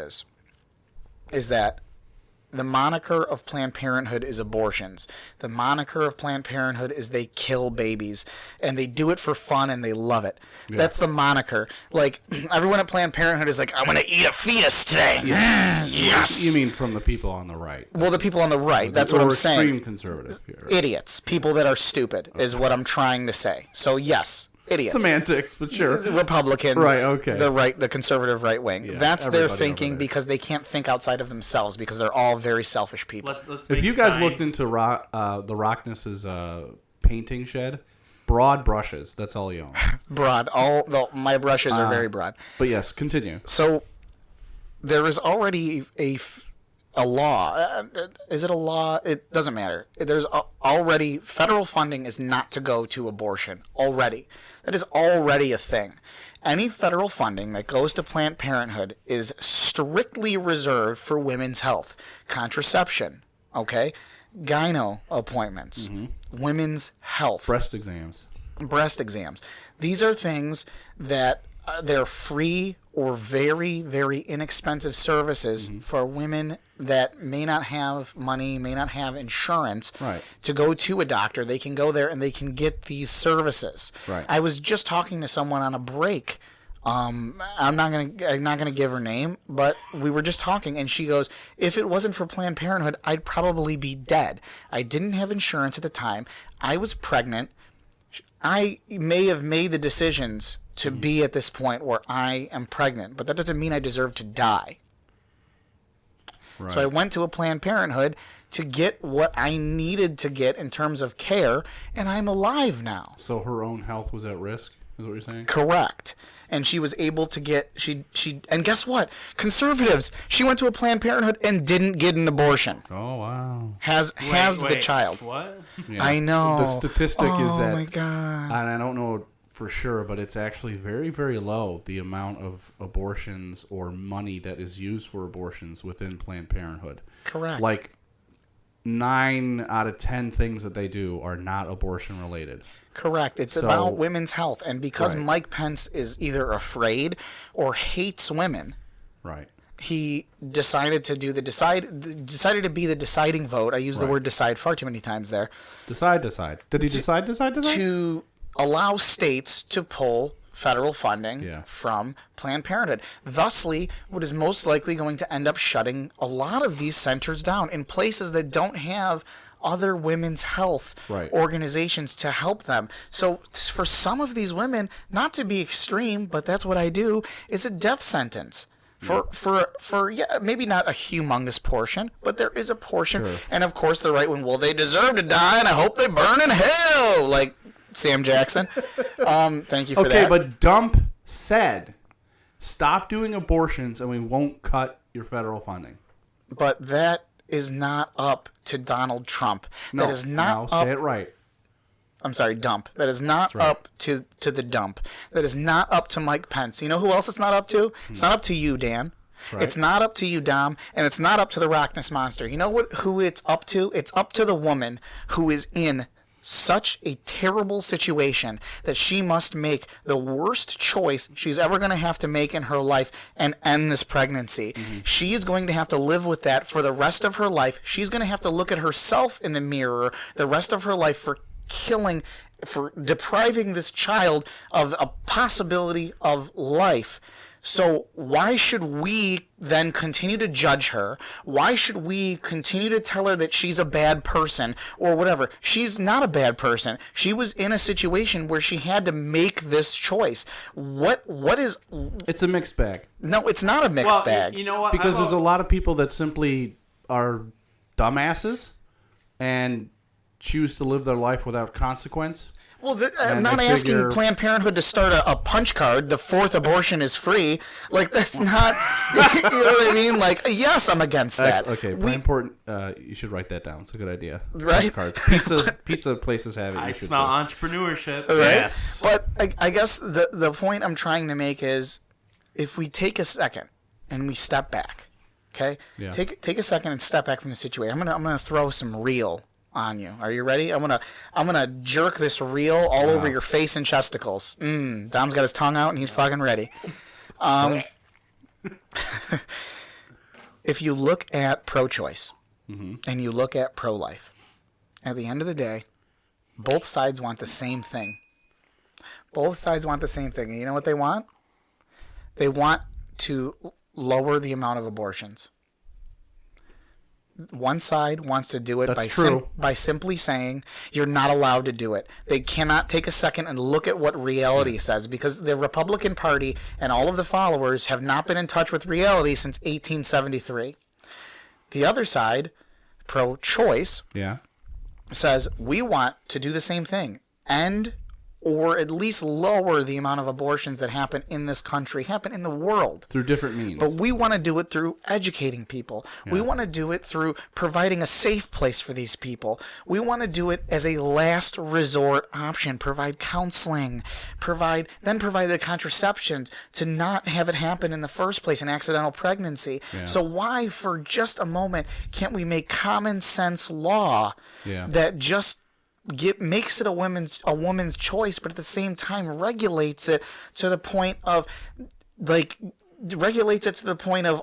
is that the moniker of Planned Parenthood is abortions. The moniker of Planned Parenthood is they kill babies, and they do it for fun, and they love it. Yeah. That's the moniker. Like, everyone at Planned Parenthood is like, I'm going to eat a fetus today. Yes. You mean from the people on the right? Well, the people on the right, that's what I'm saying. Extreme conservative here. Idiots. People that are stupid is what I'm trying to say. So, yes. Idiots. Semantics, but sure. Republicans, Right, okay. the conservative right wing. Yeah, That's their everybody over thinking there. because they can't think outside of themselves because they're all very selfish people. Let's If make you guys science- looked into the Rockness's painting shed, broad brushes. That's all he owns. Broad. My brushes are very broad. But yes, continue. So there is already a law. Is it a law? It doesn't matter. There's already federal funding is not to go to abortion already. That is already a thing. Any federal funding that goes to Planned Parenthood is strictly reserved for women's health, contraception, okay, gyno appointments, women's health, Breast exams. breast exams. These are things that they're free or very, very inexpensive services for women that may not have money, may not have insurance Right. to go to a doctor. They can go there and they can get these services. Right. I was just talking to someone on a break. I'm not gonna give her name, but we were just talking, and she goes, "If it wasn't for Planned Parenthood, I'd probably be dead. I didn't have insurance at the time. I was pregnant. I may have made the decisions to be at this point where I am pregnant, but that doesn't mean I deserve to die." Right. So I went to a Planned Parenthood to get what I needed to get in terms of care, and I'm alive now. So her own health was at risk, is what you're saying? Correct. And she was able to get and guess what? Conservatives. She went to a Planned Parenthood and didn't get an abortion. Oh, wow. Has the Wait, child. What? Yeah. I know. The statistic is that, oh my god. and I don't know for sure, but it's actually very, very low, the amount of abortions or money that is used for abortions within Planned Parenthood. Correct. Like 9 out of 10 things that they do are not abortion related. Correct. It's So- about women's health, and because Right. Mike Pence is either afraid or hates women, Right. he decided to do decided to be the deciding vote. I use the Right. word decide far too many times there. Decide. Did he decide? To allow states to pull federal funding Yeah. from Planned Parenthood. Thusly, what is most likely going to end up shutting a lot of these centers down in places that don't have other women's health Right. organizations to help them. So for some of these women, not to be extreme, but that's what I do, is a death sentence. For maybe not a humongous portion, but there is a portion. Sure. And of course the right one, well, they deserve to die and I hope they burn in hell, like Sam Jackson. Thank you for that. Okay, but Dump said, stop doing abortions and we won't cut your federal funding. But that is not up to Donald Trump. No, that is not no, up. say it right. I'm sorry, dump. That is not right. up to the dump. That is not up to Mike Pence. You know who else it's not up to? It's not up to you, Dan. Right. It's not up to you, Dom, and it's not up to the Rockness Monster. You know who it's up to? It's up to the woman who is in such a terrible situation that she must make the worst choice she's ever going to have to make in her life and end this pregnancy. She is going to have to live with that for the rest of her life. She's going to have to look at herself in the mirror the rest of her life for depriving this child of a possibility of life. So why should we then continue to judge her? Why should we continue to tell her that she's a bad person or whatever? She's not a bad person. She was in a situation where she had to make this choice. What is... It's a mixed bag. No, it's not a mixed bag. You know what? Because there's a lot of people that simply are dumbasses and choose to live their life without consequence. Well, I'm And not they asking figure- Planned Parenthood to start a punch card. The fourth abortion is free. Like, that's not... You know what I mean? Like, yes, I'm against that. Okay, important. You should write that down. It's a good idea. Right? Cards. Pizza places have it. I You should smell too. entrepreneurship. Right? Yes. But I guess the point I'm trying to make is if we take a second and we step back, okay? Yeah. Take a second and step back from the situation. I'm gonna throw some real on you. Are you ready? I'm gonna jerk this reel all over your face and chesticles. Dom's got his tongue out and he's fucking ready. If you look at pro-choice and you look at pro-life, at the end of the day, both sides want the same thing. Both sides want the same thing. And you know what they want? They want to lower the amount of abortions. One side wants to do it by simply saying you're not allowed to do it. They cannot take a second and look at what reality says, because the Republican Party and all of the followers have not been in touch with reality since 1873. The other side, pro-choice, says we want to do the same thing, end or at least lower the amount of abortions that happen in this country, happen in the world. Through different means. But we want to do it through educating people. Yeah. We want to do it through providing a safe place for these people. We want to do it as a last resort option, provide counseling, provide the contraceptions to not have it happen in the first place, an accidental pregnancy. Yeah. So why, for just a moment, can't we make common sense law that just makes it a woman's choice, but at the same time regulates it to the point of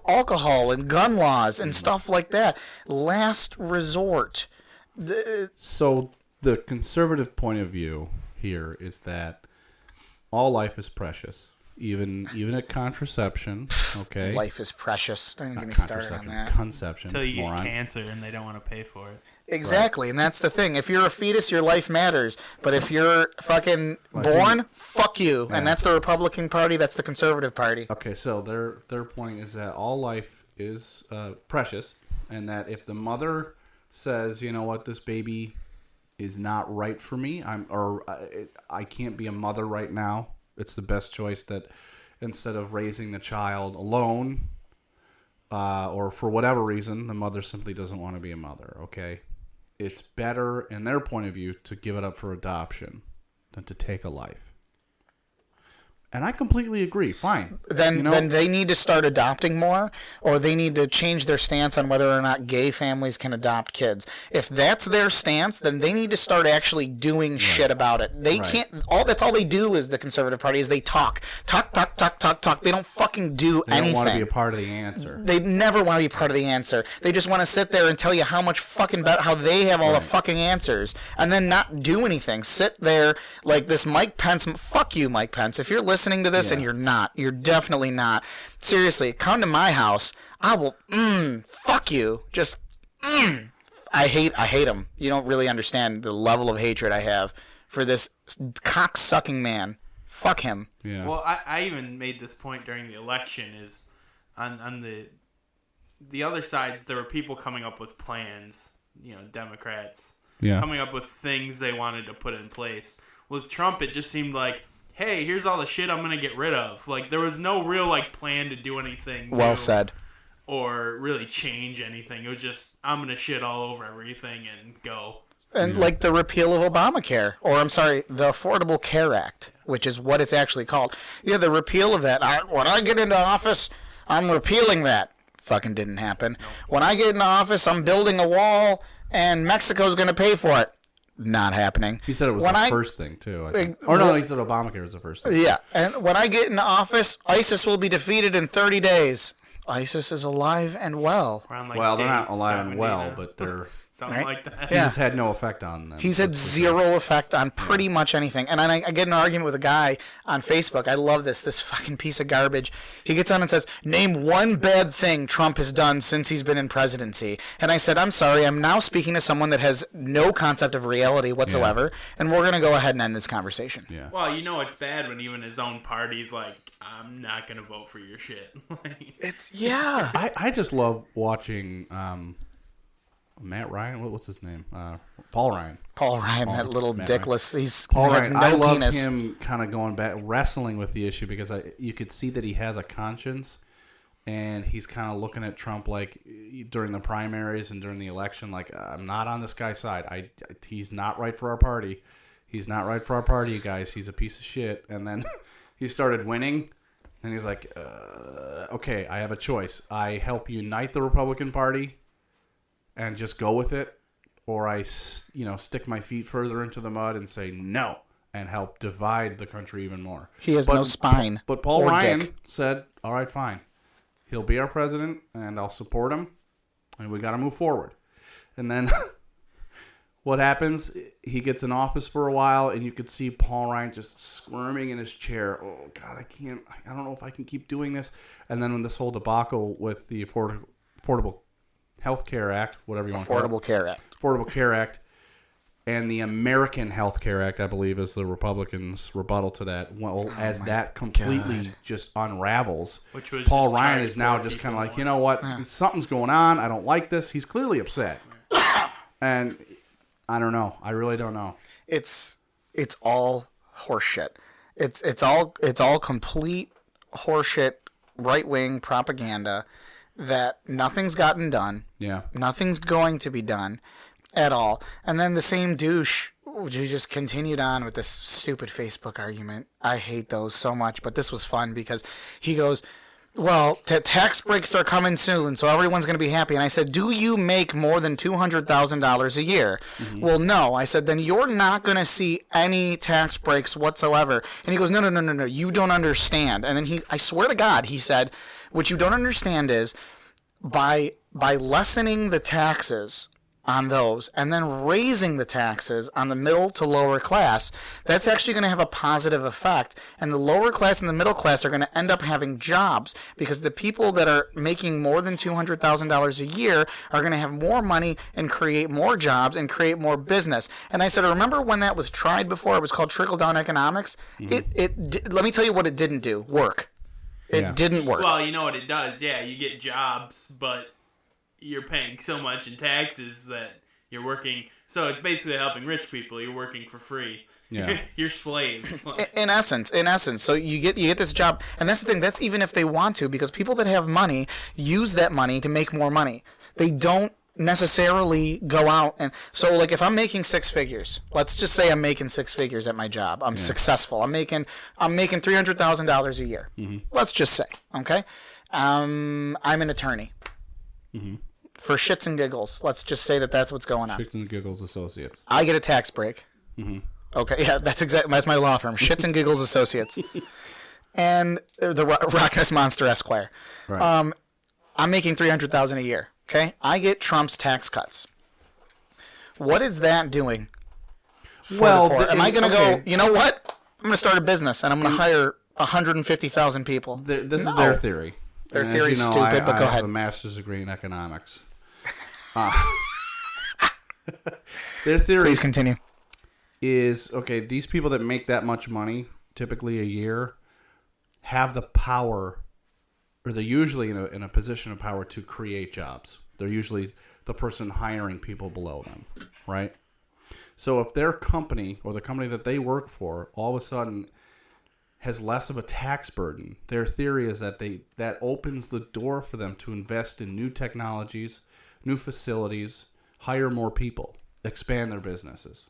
alcohol and gun laws and stuff like that. Last resort. So the conservative point of view here is that all life is precious. Even at contraception, okay? Life is precious. Don't even get me started on that. Conception. Until you get cancer and they don't want to pay for it. Exactly, right. And that's the thing. If you're a fetus, your life matters. But if you're fucking born, fuck you. Yeah. And that's the Republican Party. That's the Conservative Party. Okay, so their point is that all life is precious, and that if the mother says, you know what, this baby is not right for me, I can't be a mother right now. It's the best choice that instead of raising the child alone, or for whatever reason, the mother simply doesn't want to be a mother, okay? It's better, in their point of view, to give it up for adoption than to take a life. And I completely agree. Fine. Then they need to start adopting more, or they need to change their stance on whether or not gay families can adopt kids. If that's their stance, then they need to start actually doing shit about it. They can't. That's all they do is the Conservative Party is they talk. They don't fucking do anything. They don't want to be a part of the answer. They never want to be part of the answer. They just want to sit there and tell you how much fucking how they have all the fucking answers, and then not do anything. Sit there like this Mike Pence. Fuck you, Mike Pence. If you're listening to this and you're definitely not. Seriously, come to my house. I will fuck you. Just I hate him. You don't really understand the level of hatred I have for this cock-sucking man. Fuck him. Yeah. Well, I even made this point during the election is on the other side there were people coming up with plans, Democrats coming up with things they wanted to put in place. With Trump, it just seemed like, hey, here's all the shit I'm going to get rid of. Like, there was no real, plan to do anything. Well said. Or really change anything. It was just, I'm going to shit all over everything and go. And, the repeal of Obamacare. Or, I'm sorry, the Affordable Care Act, which is what it's actually called. Yeah, the repeal of that. When I get into office, I'm repealing that. Fucking didn't happen. Nope. When I get into office, I'm building a wall, and Mexico's going to pay for it. Not happening. He said it was the first thing, too, I think. Or no, he said Obamacare was the first thing. Yeah, and when I get into office, ISIS will be defeated in 30 days. ISIS is alive and well. Well, they're not alive and well, but they're... Something like that. He just had no effect on them. He's had zero effect on pretty much anything. And I get in an argument with a guy on Facebook. I love this fucking piece of garbage. He gets on and says, name one bad thing Trump has done since he's been in presidency. And I said, I'm sorry, I'm now speaking to someone that has no concept of reality whatsoever. Yeah. And we're going to go ahead and end this conversation. Yeah. Well, it's bad when even his own party's like, I'm not going to vote for your shit. I just love watching... Matt Ryan, what's his name? Paul Ryan. That little dickless. He's Paul has Ryan. No I love penis. him kind of going back, wrestling with the issue because you could see that he has a conscience, and he's kind of looking at Trump like during the primaries and during the election, like I'm not on this guy's side. He's not right for our party. He's not right for our party, you guys. He's a piece of shit. And then he started winning, and he's like, okay, I have a choice. I help unite the Republican Party and just go with it, or I stick my feet further into the mud and say no and help divide the country even more. He has no spine. But Paul or Ryan dick. said, all right, fine. He'll be our president, and I'll support him, and we got to move forward. And then what happens? He gets in office for a while, and you could see Paul Ryan just squirming in his chair. Oh, God, I don't know if I can keep doing this. And then when this whole debacle with the Affordable Health Care Act, whatever you want to call it. Affordable Care Act, and the American Health Care Act, I believe, is the Republicans' rebuttal to that. Well, as that completely just unravels, Paul Ryan is now just kind of like, you know what? Something's going on. I don't like this. He's clearly upset. And I don't know. I really don't know. It's all horseshit. It's all complete horseshit, right-wing propaganda that nothing's gotten done. Yeah. Nothing's going to be done at all. And then the same douche who just continued on with this stupid Facebook argument. I hate those so much, but this was fun because he goes, well, tax breaks are coming soon, so everyone's going to be happy. And I said, do you make more than $200,000 a year? Mm-hmm. Well, no. I said, then you're not going to see any tax breaks whatsoever. And he goes, no, you don't understand. And then I swear to God, he said, what you don't understand is by lessening the taxes on those and then raising the taxes on the middle to lower class, that's actually going to have a positive effect. And the lower class and the middle class are going to end up having jobs because the people that are making more than $200,000 a year are going to have more money and create more jobs and create more business. And I said, remember when that was tried before? It was called trickle-down economics. Mm-hmm. Let me tell you what it didn't do. Work. It didn't work. Well, you know what it does. Yeah, you get jobs, but you're paying so much in taxes that you're working. So it's basically helping rich people. You're working for free. Yeah. You're slaves. In essence. So you get this job, and that's the thing. That's even if they want to, because people that have money use that money to make more money. They don't necessarily go out and so like if I'm making six figures, let's just say I'm making six figures at my job. I'm successful. I'm making $300,000 a year. Mm-hmm. Let's just say, okay. I'm an attorney. Mm-hmm. For shits and giggles, let's just say that's what's going on. Shits and Giggles Associates. I get a tax break. Mm-hmm. Okay, yeah, that's my law firm, Shits and Giggles Associates, and the Rock Ness Monster Esquire. Right. I'm making $300,000 a year. Okay, I get Trump's tax cuts. What is that doing? For the poor? Am I going to go? You know what? I'm going to start a business and I'm going to hire 150,000 people. This is their theory. Their theory is stupid, but go ahead. I have a master's degree in economics. Their theory, please continue, is, okay, these people that make that much money, typically a year, have the power, or they're usually in a position of power to create jobs. They're usually the person hiring people below them, right? So if their company, or the company that they work for, all of a sudden has less of a tax burden, their theory is that that opens the door for them to invest in new technologies, new facilities, hire more people, expand their businesses.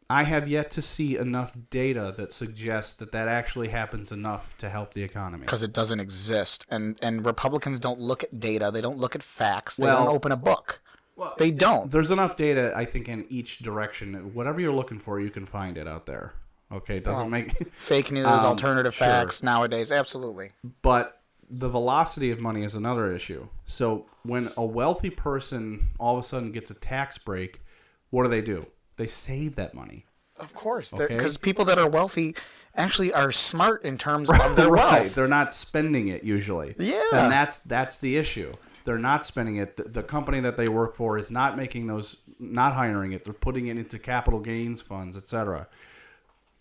I have yet to see enough data that suggests that actually happens enough to help the economy. Because it doesn't exist. And Republicans don't look at data. They don't look at facts. They don't open a book. Well, they don't. There's enough data, I think, in each direction. Whatever you're looking for, you can find it out there. Okay, it doesn't make... Fake news, alternative facts nowadays, absolutely. But the velocity of money is another issue. So when a wealthy person all of a sudden gets a tax break, what do? They save that money. Of course, because people that are wealthy actually are smart in terms of their wealth. They're not spending it usually. Yeah, and that's the issue. They're not spending it. The company that they work for is not not hiring it. They're putting it into capital gains funds, etc.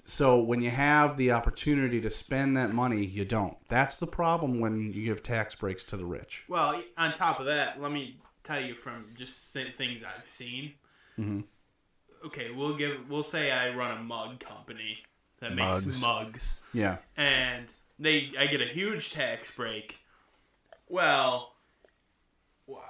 So when you have the opportunity to spend that money, you don't. That's the problem when you give tax breaks to the rich. Well, on top of that, let me tell you from just things I've seen. Mm-hmm. Okay, we'll say I run a mug company that makes mugs. Yeah. And I get a huge tax break. Well,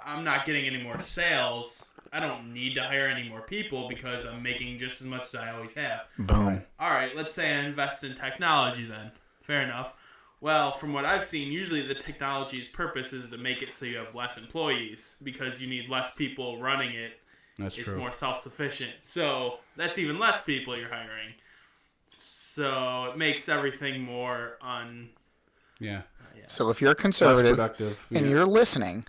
I'm not getting any more sales. I don't need to hire any more people because I'm making just as much as I always have. Boom. All right, let's say I invest in technology then. Fair enough. Well, from what I've seen, usually the technology's purpose is to make it so you have less employees because you need less people running it That's it's true. more self-sufficient. So that's even less people you're hiring. So it makes everything more Yeah. So if you're Less conservative productive. and you're listening,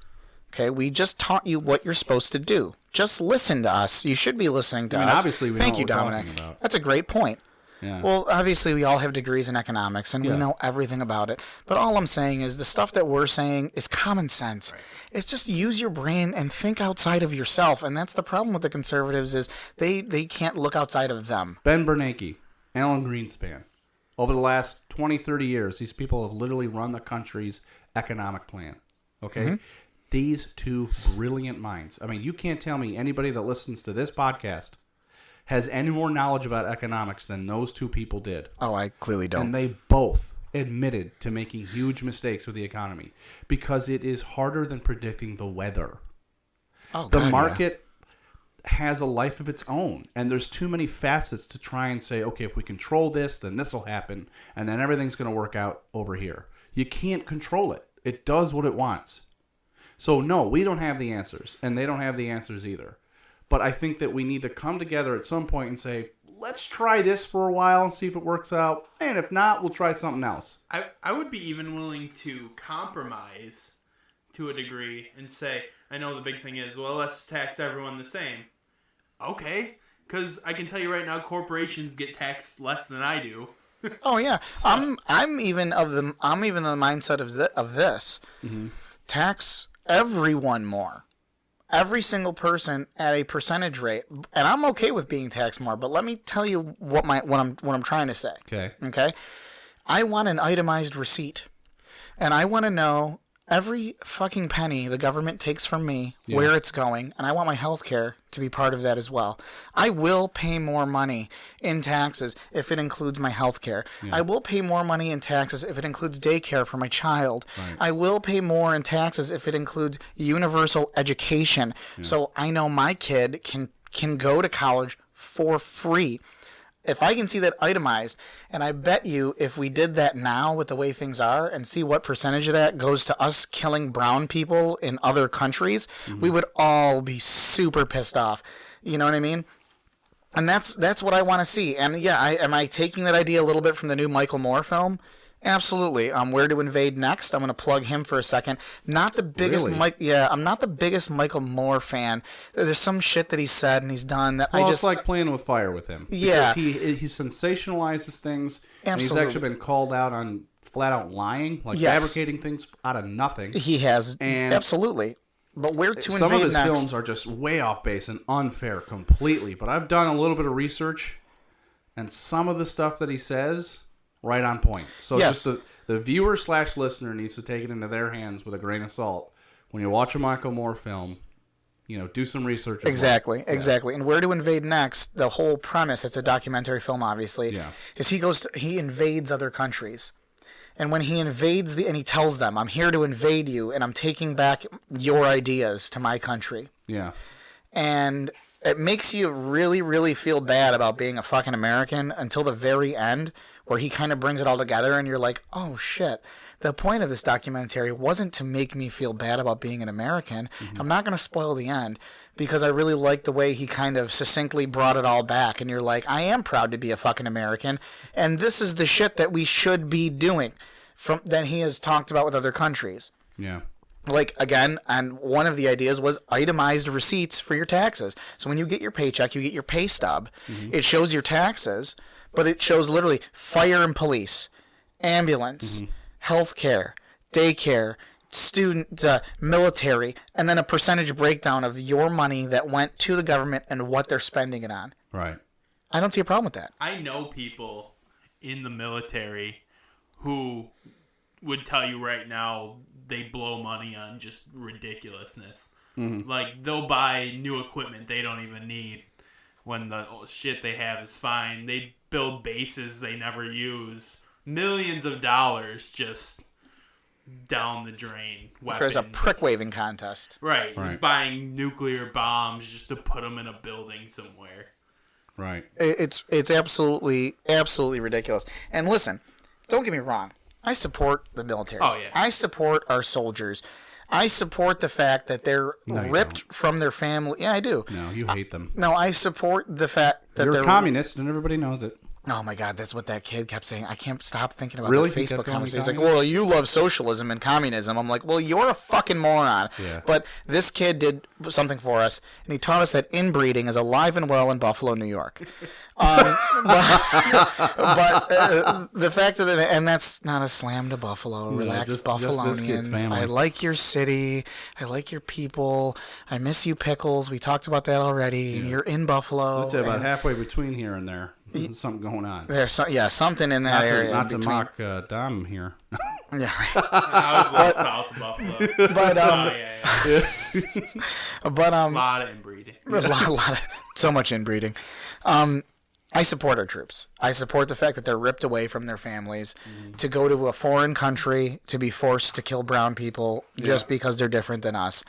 okay, we just taught you what you're supposed to do. Just listen to us. You should be listening to us. Obviously we Thank know you, what we're Dominic. talking about. That's a great point. Yeah. Well, obviously, we all have degrees in economics, and we Yeah. know everything about it. But all I'm saying is the stuff that we're saying is common sense. Right. It's just use your brain and think outside of yourself. And that's the problem with the conservatives is they can't look outside of them. Ben Bernanke, Alan Greenspan. Over the last 20, 30 years, these people have literally run the country's economic plan. Okay? Mm-hmm. These two brilliant minds. I mean, you can't tell me anybody that listens to this podcast has any more knowledge about economics than those two people did. Oh, I clearly don't. And they both admitted to making huge mistakes with the economy because it is harder than predicting the weather. Oh, The God, market has a life of its own, and there's too many facets to try and say, okay, if we control this, then this will happen, and then everything's going to work out over here. You can't control it. It does what it wants. So, no, we don't have the answers, and they don't have the answers either. But I think that we need to come together at some point and say, let's try this for a while and see if it works out. And if not, we'll try something else. I would be even willing to compromise to a degree and say, I know the big thing is, well, let's tax everyone the same. Okay, because I can tell you right now, corporations get taxed less than I do. Oh yeah, I'm even of the mindset of this. Mm-hmm. Tax everyone more. Every single person at a percentage rate, and I'm okay with being taxed more. But let me tell you what I'm trying to say. Okay. Okay, I want an itemized receipt, and I want to know every fucking penny the government takes from me, where it's going, and I want my health care to be part of that as well. I will pay more money in taxes if it includes my health care. I will pay more money in taxes if it includes daycare for my child. Right. I will pay more in taxes if it includes universal education. So I know my kid can go to college for free. If I can see that itemized, and I bet you if we did that now with the way things are and see what percentage of that goes to us killing brown people in other countries, we would all be super pissed off. You know what I mean? And that's what I want to see. And yeah, am I taking that idea a little bit from the new Michael Moore film? Absolutely. Where to Invade Next? I'm going to plug him for a second. Not the biggest I'm not the biggest Michael Moore fan. There's some shit that he said and he's done that It's like playing with fire with him. Yeah. Because he sensationalizes things. Absolutely. And he's actually been called out on flat out lying, like fabricating things out of nothing. He has. And absolutely. But Where to Invade Next? Some of his films are just way off base and unfair completely. But I've done a little bit of research, and some of the stuff that he says, right on point. So just the viewer/listener needs to take it into their hands with a grain of salt. When you watch a Michael Moore film, do some research. Exactly. And Where to Invade Next, the whole premise, it's a documentary film, obviously, is he invades other countries. And when he invades and he tells them, I'm here to invade you, and I'm taking back your ideas to my country. Yeah. And it makes you really, really feel bad about being a fucking American until the very end, where he kind of brings it all together, and you're like, oh, shit. The point of this documentary wasn't to make me feel bad about being an American. Mm-hmm. I'm not going to spoil the end, because I really like the way he kind of succinctly brought it all back, and you're like, I am proud to be a fucking American, and this is the shit that we should be doing that he has talked about with other countries. Yeah. Like, again, and one of the ideas was itemized receipts for your taxes. So when you get your paycheck, you get your pay stub. Mm-hmm. It shows your taxes, but it shows literally fire and police, ambulance, healthcare, daycare, student, military, and then a percentage breakdown of your money that went to the government and what they're spending it on. Right. I don't see a problem with that. I know people in the military who would tell you right now they blow money on just ridiculousness. Mm-hmm. Like, they'll buy new equipment they don't even need when the shit they have is fine. They build bases they never use. Millions of dollars just down the drain. Weapons. There's a prick-waving contest. Right. Buying nuclear bombs just to put them in a building somewhere. Right. It's absolutely ridiculous. And listen, don't get me wrong. I support the military. Oh, yeah. I support our soldiers. I support the fact that they're No, you ripped from their family. Yeah, I do. No, you hate them. No, I support the fact that You're they're a communist, and everybody knows it. Oh my God, that's what that kid kept saying. I can't stop thinking about Really? the He kept Facebook calling comments. you He's like, communist? well, you love socialism and communism. I'm like, well, you're a fucking moron. Yeah. But this kid did something for us, and he taught us that inbreeding is alive and well in Buffalo, New York. The fact of it, and that's not a slam to Buffalo. Relax, just this kid's Buffalonians. family. I like your city. I like your people. I miss you, Pickles. We talked about that already, and you're in Buffalo. I'd say about and halfway between here and there. There's something going on. There's something in that area. Not to between- mock Dom here. Yeah, right. I was a little south of Buffalo. But A lot of inbreeding. there's a lot of so much inbreeding. I support our troops. I support the fact that they're ripped away from their families to go to a foreign country to be forced to kill brown people just because they're different than us.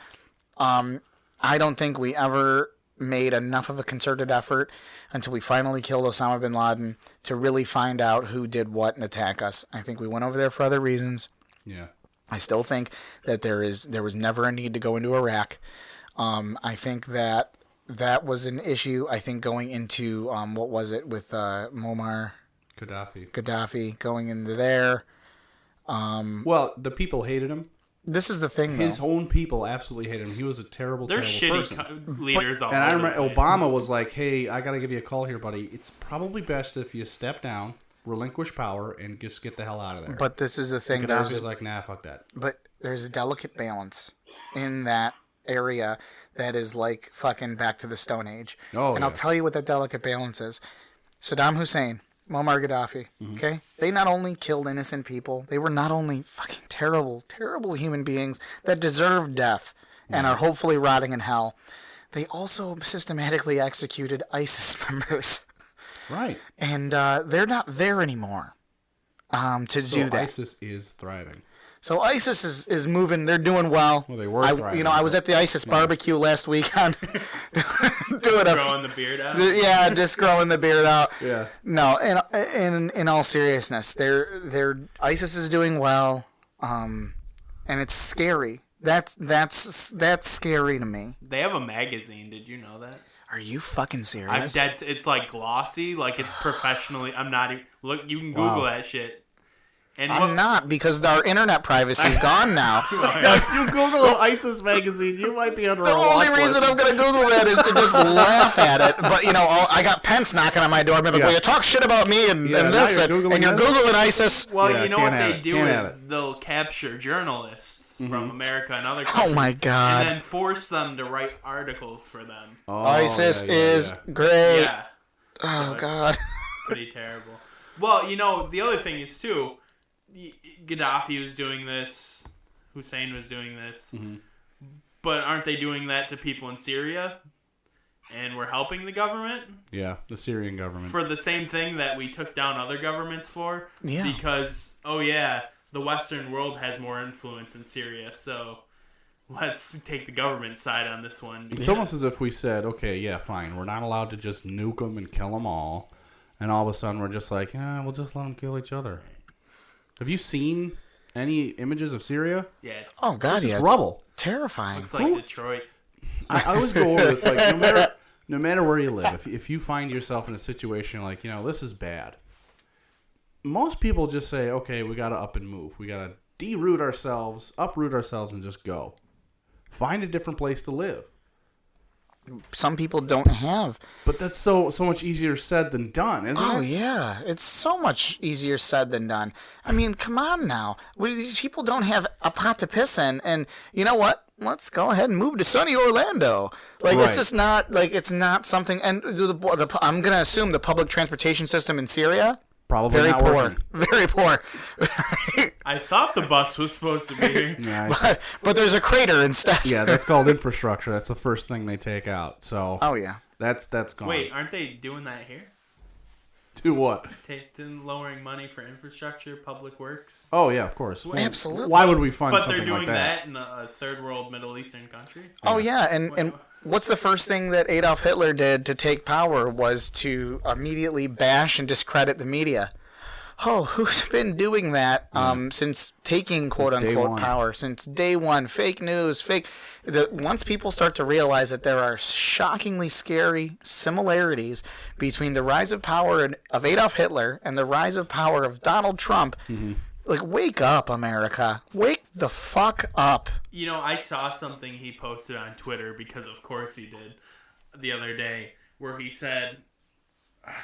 I don't think we ever made enough of a concerted effort until we finally killed Osama bin Laden to really find out who did what and attack us. I think we went over there for other reasons. Yeah. I still think that there was never a need to go into Iraq. I think that was an issue. I think going into what was it with Muammar Gaddafi. going into there. Well, the people hated him. This is the thing, though. His own people absolutely hated him. He was a terrible, They're terrible shitty person. leaders all And I over remember the place. Obama was like, hey, I got to give you a call here, buddy. It's probably best if you step down, relinquish power, and just get the hell out of there. But this is the thing. Gaddafi was like, nah, fuck that. But there's a delicate balance in that area that is like fucking back to the Stone Age. Oh, and I'll tell you what that delicate balance is. Saddam Hussein, Muammar Gaddafi, okay? They not only killed innocent people, they were not only fucking terrible, terrible human beings that deserve death and are hopefully rotting in hell, they also systematically executed ISIS members. Right. And they're not there anymore to do that. ISIS is thriving. So ISIS is moving. They're doing well. Well, they were thriving, I was at the ISIS barbecue last weekend. doing Growing the beard out. Yeah, just growing the beard out. Yeah. No, in all seriousness, they're ISIS is doing well, and it's scary. That's scary to me. They have a magazine. Did you know that? Are you fucking serious? It's like glossy, like it's professionally. I'm not even. Look, you can Google that shit. And I'm not, because our internet privacy's gone now. If you Google ISIS magazine, you might be under The only reason I'm going to Google that is to just laugh at it. But, I got Pence knocking on my door. I'm like, well, you talk shit about me and now this, you're and Googling you're this? Googling ISIS. Well, Yeah, you know what can't have they it. do Can't have is they'll capture journalists from America and other countries. Oh, my God. And then force them to write articles for them. ISIS is great. Yeah. Oh, God. Pretty terrible. Well, the other thing is, too, Gaddafi was doing this, Hussein was doing this, but aren't they doing that to people in Syria? And we're helping the government? Yeah, the Syrian government. For the same thing that we took down other governments for? Yeah. Because, the Western world has more influence in Syria, so let's take the government side on this one. It's almost as if we said, okay, yeah, fine, we're not allowed to just nuke them and kill them all, and all of a sudden we're just like, we'll just let them kill each other. Have you seen any images of Syria? Yeah. Oh, God, It's yeah. just rubble. Terrifying. It's like Detroit. I always go over this, like, no matter where you live, if you find yourself in a situation like, this is bad, most people just say, okay, we got to up and move. We got to uproot ourselves, and just go. Find a different place to live. Some people don't have. But that's so much easier said than done, isn't it? Oh, yeah. It's so much easier said than done. I mean, come on now. These people don't have a pot to piss in. And you know what? Let's go ahead and move to sunny Orlando. Like, Right. it's just not, it's not something. And I'm going to assume the public transportation system in Syria, Probably very not poor. working. Very poor. I thought the bus was supposed to be here. Yeah, but there's a crater instead. yeah, that's called infrastructure. That's the first thing they take out. So Oh, yeah. that's gone. Wait, aren't they doing that here? Do what? Lowering money for infrastructure, public works? Oh yeah, of course. Absolutely. Why would we fund But something they're doing like that? that in a third world Middle Eastern country? Oh, yeah. And what's the first thing that Adolf Hitler did to take power was to immediately bash and discredit the media. Oh, who's been doing that since taking quote-unquote power? Since day one. Fake news, once people start to realize that there are shockingly scary similarities between the rise of power of Adolf Hitler and the rise of power of Donald Trump, like, wake up, America. Wake the fuck up. You know, I saw something he posted on Twitter, because of course he did, the other day, where he said,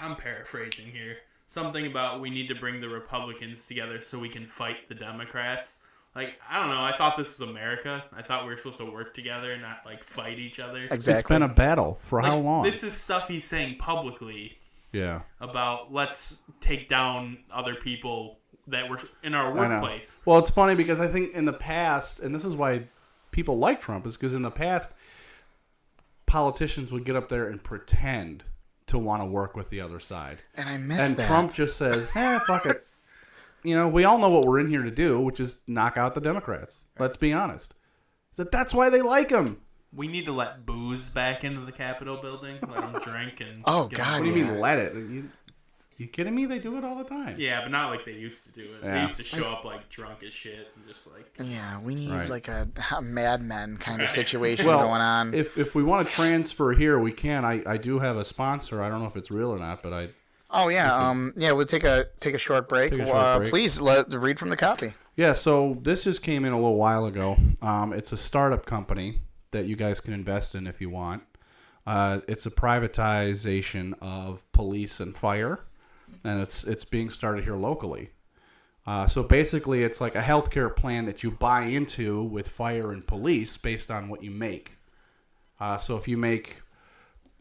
I'm paraphrasing here, something about we need to bring the Republicans together so we can fight the Democrats. Like, I don't know. I thought this was America. I thought we were supposed to work together and not, like, fight each other. Exactly. It's been a battle for how long? This is stuff he's saying publicly. Yeah. About let's take down other people that were in our workplace. Well, it's funny because I think in the past, and this is why people like Trump, is because in the past, politicians would get up there and pretend to want to work with the other side. And I miss that. And Trump just says, fuck it. You know, we all know what we're in here to do, which is knock out the Democrats. Let's be honest. That's why they like him. We need to let booze back into the Capitol building. Let them drink and... Oh, God, What do you mean let it? You kidding me? They do it all the time. Yeah, but not like they used to do it. Yeah. They used to show up, like, drunk as shit and just, like... Yeah, we need, like, a Mad Men kind of situation well, going on. If we want to transfer here, we can. I do have a sponsor. I don't know if it's real or not, but I... Oh, yeah. We'll take a short break. Take a short break. Please, read from the copy. Yeah, so this just came in a little while ago. It's a startup company that you guys can invest in if you want. It's a privatization of police and fire, and it's being started here locally. So basically, it's like a healthcare plan that you buy into with fire and police based on what you make. So if you make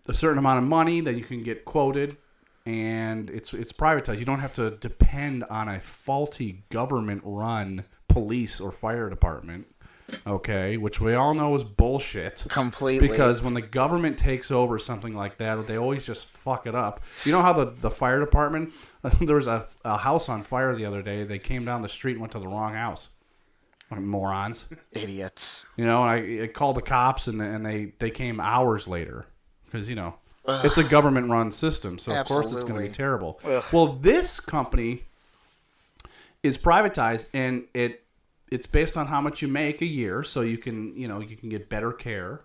a certain amount of money, then you can get quoted, and it's privatized. You don't have to depend on a faulty government-run police or fire department. Okay, which we all know is bullshit. Completely. Because when the government takes over something like that, they always just fuck it up. You know how the fire department, there was a house on fire the other day. They came down the street and went to the wrong house. Morons. Idiots. You know, I called the cops and they came hours later. Because, you know, it's a government-run system. So, of course, it's going to be terrible. Ugh. Well, this company is privatized, and it's based on how much you make a year, so you can get better care.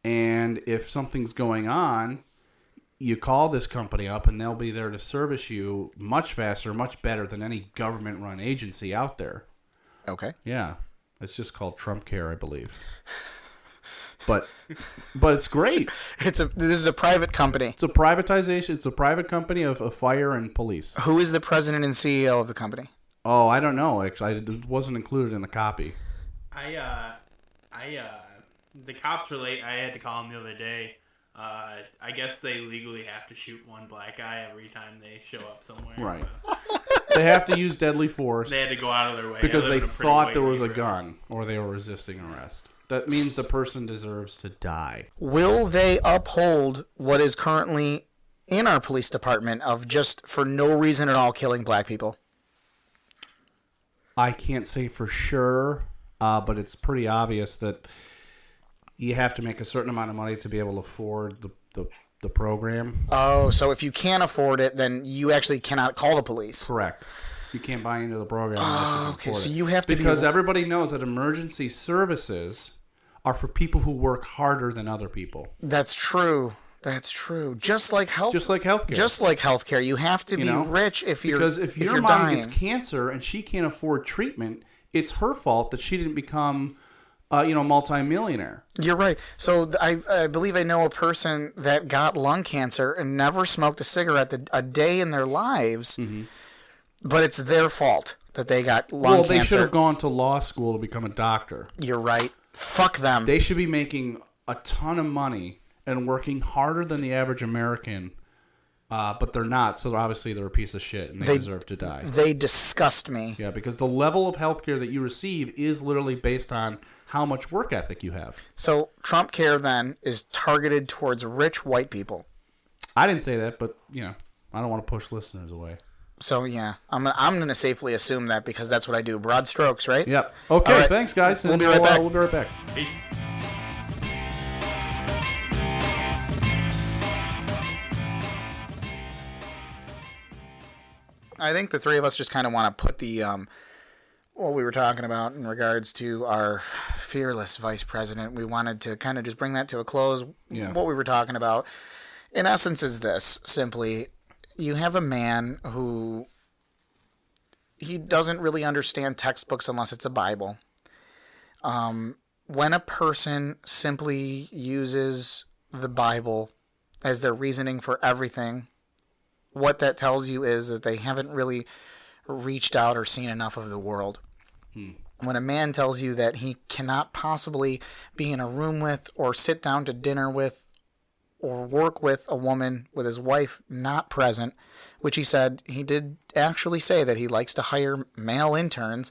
And if something's going on, you call this company up, and they'll be there to service you much faster, much better than any government-run agency out there. Okay. Yeah, it's just called Trump Care, I believe. But it's great. This is a private company. It's a privatization. It's a private company of fire and police. Who is the president and CEO of the company? Oh, I don't know. Actually, it wasn't included in the copy. The cops were late. I had to call them the other day. I guess they legally have to shoot one black guy every time they show up somewhere. Right. They have to use deadly force. They had to go out of their way. Because they thought there was a gun or they were resisting arrest. That means the person deserves to die. Will they uphold what is currently in our police department of just for no reason at all killing black people? I can't say for sure, but it's pretty obvious that you have to make a certain amount of money to be able to afford the program. Oh, so if you can't afford it, then you actually cannot call the police. Correct. You can't buy into the program unless you can afford so it. you have to because everybody knows that emergency services are for people who work harder than other people. That's true. That's true. Just like healthcare. Just like healthcare. You have to be rich if you're because if your mom dying. gets cancer and she can't afford treatment, it's her fault that she didn't become multimillionaire. You're right. So I believe I know a person that got lung cancer and never smoked a cigarette a day in their lives, but it's their fault that they got lung cancer. Well, they should have gone to law school to become a doctor. You're right. Fuck them. They should be making a ton of money and working harder than the average American, but they're not, so obviously they're a piece of shit and they deserve to die. They disgust me. Yeah, because the level of healthcare that you receive is literally based on how much work ethic you have. So Trump Care then is targeted towards rich white people. I didn't say that, but I don't want to push listeners away. So yeah, I'm gonna safely assume that because that's what I do. Broad strokes, right? Yep. Okay. Right. Thanks, guys. We'll be right back. We'll be right back. Peace. I think the three of us just kind of want to put the what we were talking about in regards to our fearless vice president. We wanted to kind of just bring that to a close. Yeah. What we were talking about, in essence, is this: simply, you have a man who he doesn't really understand textbooks unless it's a Bible. When a person simply uses the Bible as their reasoning for everything, what that tells you is that they haven't really reached out or seen enough of the world. When a man tells you that he cannot possibly be in a room with or sit down to dinner with or work with a woman with his wife not present, which he said he did actually say that he likes to hire male interns,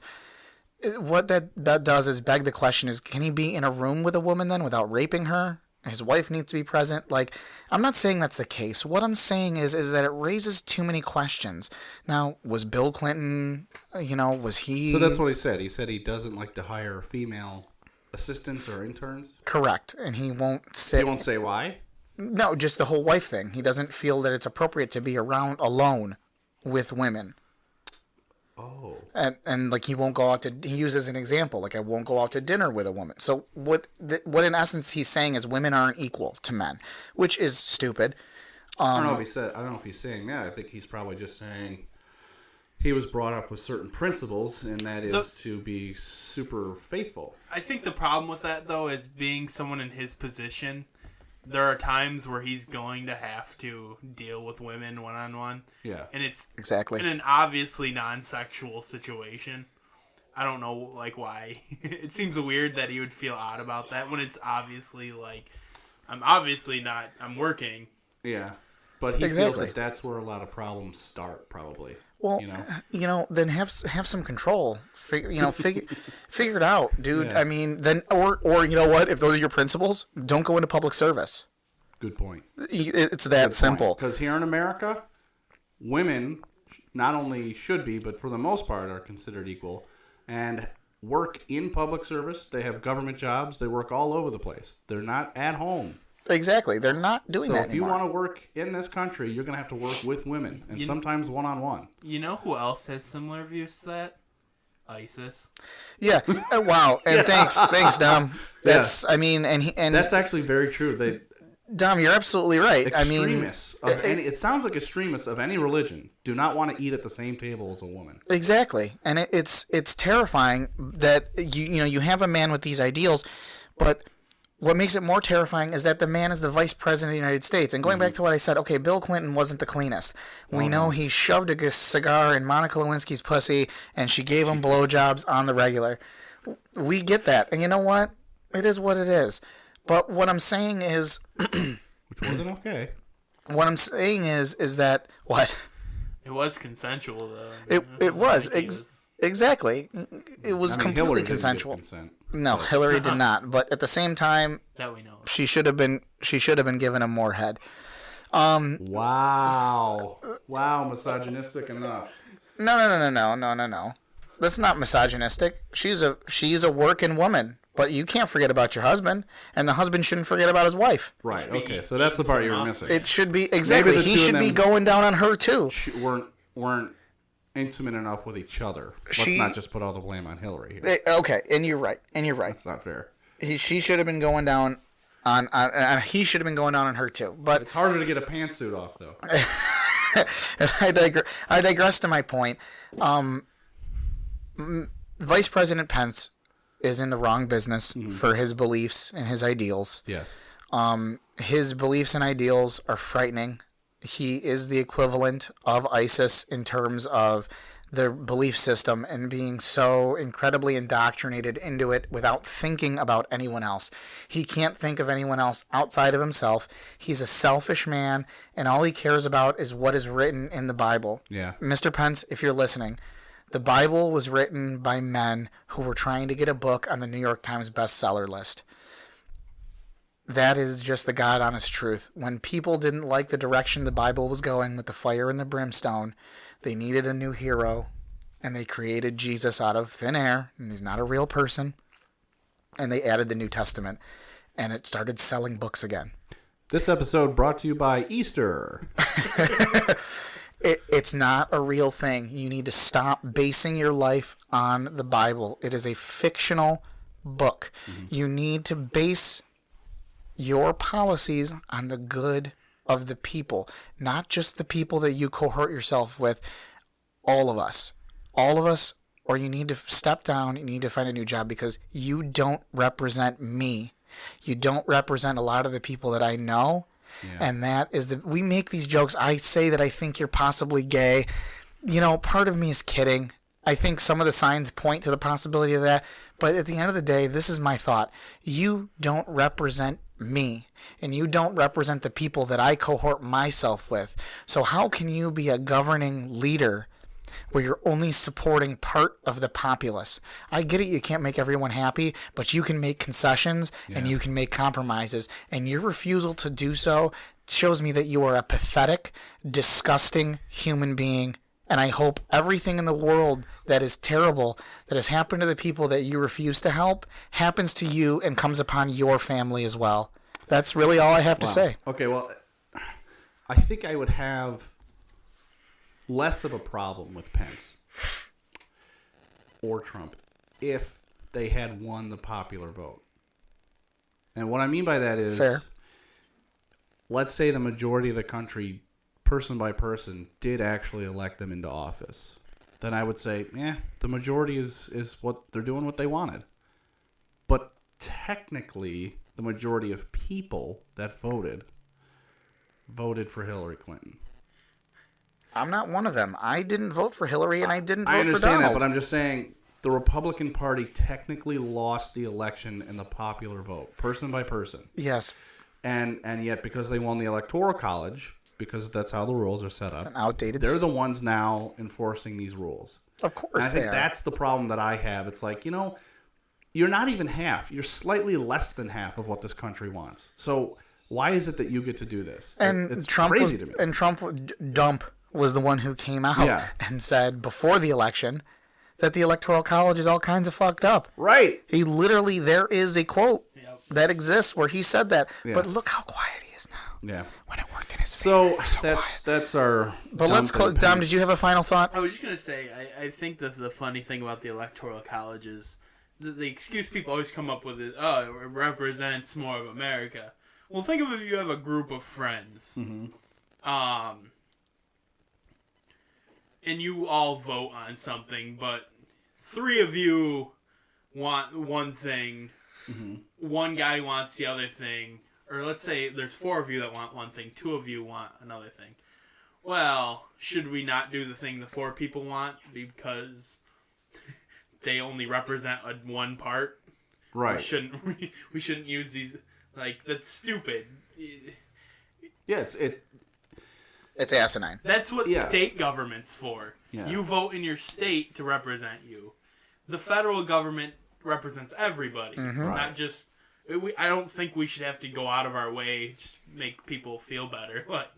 what that does is beg the question is, can he be in a room with a woman then without raping her? His wife needs to be present. Like, I'm not saying that's the case. What I'm saying is that it raises too many questions. Now, was Bill Clinton, was he... So that's what he said. He said he doesn't like to hire female assistants or interns? Correct. And he won't say... He won't say why? No, just the whole wife thing. He doesn't feel that it's appropriate to be around alone with women. Oh. And like he won't go out to, he uses an example, like I won't go out to dinner with a woman. So what in essence he's saying is women aren't equal to men, which is stupid. I don't know if he's saying that. I think he's probably just saying he was brought up with certain principles, and that is to be super faithful. I think the problem with that, though, is being someone in his position, there are times where he's going to have to deal with women one-on-one. Yeah. And it's exactly in an obviously non-sexual situation. I don't know, like, why. It seems weird that he would feel odd about that when it's obviously, like, I'm working. Yeah. But he feels that that's where a lot of problems start, probably. Well, then have some control. Figure it out, dude. Yeah. I mean, then or you know what? If those are your principles, don't go into public service. Good point. It's that simple. Because here in America, women not only should be, but for the most part are considered equal, and work in public service. They have government jobs. They work all over the place. They're not at home. Exactly. They're not doing that anymore. So if you want to work in this country, you're going to have to work with women, and sometimes one-on-one. You know who else has similar views to that? ISIS. Yeah. Wow. And thanks, Dom. That's that's actually very true. Dom, you're absolutely right. Extremists it sounds like extremists of any religion do not want to eat at the same table as a woman. Exactly. And it's terrifying that you have a man with these ideals, but what makes it more terrifying is that the man is the vice president of the United States. And going back to what I said, okay, Bill Clinton wasn't the cleanest. We know he shoved a cigar in Monica Lewinsky's pussy, and she gave him blowjobs on the regular. We get that. And you know what? It is what it is. But what I'm saying is... Which wasn't okay. What I'm saying is that... What? It was consensual, though. It was. Exactly. It was completely Hillary consensual. Didn't get consent. No, Hillary did not. But at the same time, that we know. She should have been given a more head. Wow, misogynistic enough. No. That's not misogynistic. She's a working woman, but you can't forget about your husband, and the husband shouldn't forget about his wife. Right. Okay. So that's the part you were missing. It should be exactly. He should be going down on her too. Weren't intimate enough with each other. Let's not just put all the blame on Hillary here. Okay, and you're right. That's not fair. She should have been going down on he should have been going down on her too. But it's harder to get a pantsuit off though. I digress to my point. Vice President Pence is in the wrong business for his beliefs and his ideals. Yes. His beliefs and ideals are frightening. He is the equivalent of ISIS in terms of their belief system and being so incredibly indoctrinated into it without thinking about anyone else. He can't think of anyone else outside of himself. He's a selfish man, and all he cares about is what is written in the Bible. Yeah. Mr. Pence, if you're listening, the Bible was written by men who were trying to get a book on the New York Times bestseller list. That is just the God honest truth. When people didn't like the direction the Bible was going with the fire and the brimstone, they needed a new hero, and they created Jesus out of thin air, and he's not a real person, and they added the New Testament, and it started selling books again. This episode brought to you by Easter. It's not a real thing. You need to stop basing your life on the Bible. It is a fictional book. You need to base your policies on the good of the people, not just the people that you cohort yourself with. All of us, or you need to step down. You need to find a new job because you don't represent me. You don't represent a lot of the people that I know. Yeah. And that is we make these jokes. I say that I think you're possibly gay. You know, part of me is kidding. I think some of the signs point to the possibility of that. But at the end of the day, this is my thought. You don't represent me, and you don't represent the people that I cohort myself with. So how can you be a governing leader where you're only supporting part of the populace? I get it, you can't make everyone happy, but you can make concessions and you can make compromises. And your refusal to do so shows me that you are a pathetic, disgusting human being. And I hope everything in the world that is terrible that has happened to the people that you refuse to help happens to you and comes upon your family as well. That's really all I have to say. Okay, well, I think I would have less of a problem with Pence or Trump if they had won the popular vote. And what I mean by that is, fair. Let's say the majority of the country, person by person, did actually elect them into office. Then I would say, the majority is what they're doing what they wanted. But technically, the majority of people that voted for Hillary Clinton. I'm not one of them. I didn't vote for Hillary, and I didn't vote for Donald. I understand that, but I'm just saying the Republican Party technically lost the election in the popular vote, person by person. Yes. And yet, because they won the Electoral College, because that's how the rules are set up, it's an outdated. They're the ones now enforcing these rules. Of course, and I think that's the problem that I have. It's like, you're not even half. You're slightly less than half of what this country wants. So why is it that you get to do this? And it's Trump crazy to me. And Trump was the one who came out and said before the election that the Electoral College is all kinds of fucked up. Right. He literally, there is a quote that exists where he said that. Yeah. But look how quiet he is now. Yeah. When it worked in his favor. So that's our. But let's close. Dom, did you have a final thought? I was just gonna say, I think that the funny thing about the Electoral College is the excuse people always come up with is, it represents more of America. Well, think of if you have a group of friends. And you all vote on something, but 3 of you want one thing, one guy wants the other thing, or let's say there's 4 of you that want one thing, 2 of you want another thing. Well, should we not do the thing the 4 people want because they only represent one part? Right. We shouldn't use these, that's stupid. Yeah, it's asinine. That's what state government's for. Yeah. You vote in your state to represent you. The federal government represents everybody, not just. I don't think we should have to go out of our way just make people feel better. Like,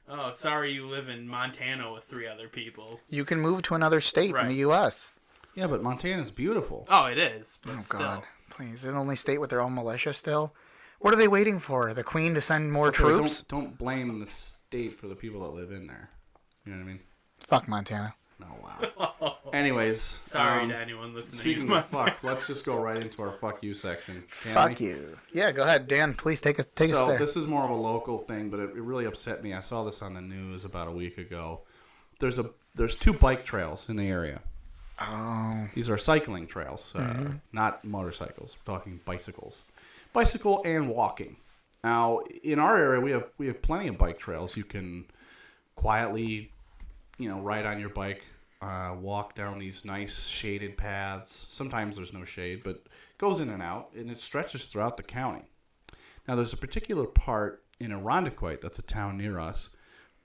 oh, sorry, you live in Montana with 3 other people. You can move to another state in the U.S. Yeah, but Montana's beautiful. Oh, it is. But still. God, please! They're the only state with their own militia still. What are they waiting for? The Queen to send more troops? Don't blame the state for the people that live in there. You know what I mean? Fuck Montana. Oh, wow. Anyways. Sorry to anyone listening. Speaking of fuck, let's just go right into our fuck you section. Fuck you. Yeah, go ahead. Dan, please take us there. So this is more of a local thing, but it really upset me. I saw this on the news about a week ago. There's 2 bike trails in the area. Oh. These are cycling trails, not motorcycles. We're talking bicycles. Bicycle and walking. Now, in our area, we have plenty of bike trails. You can quietly, ride on your bike, walk down these nice shaded paths. Sometimes there's no shade, but it goes in and out, and it stretches throughout the county. Now, there's a particular part in Irondequoit, that's a town near us,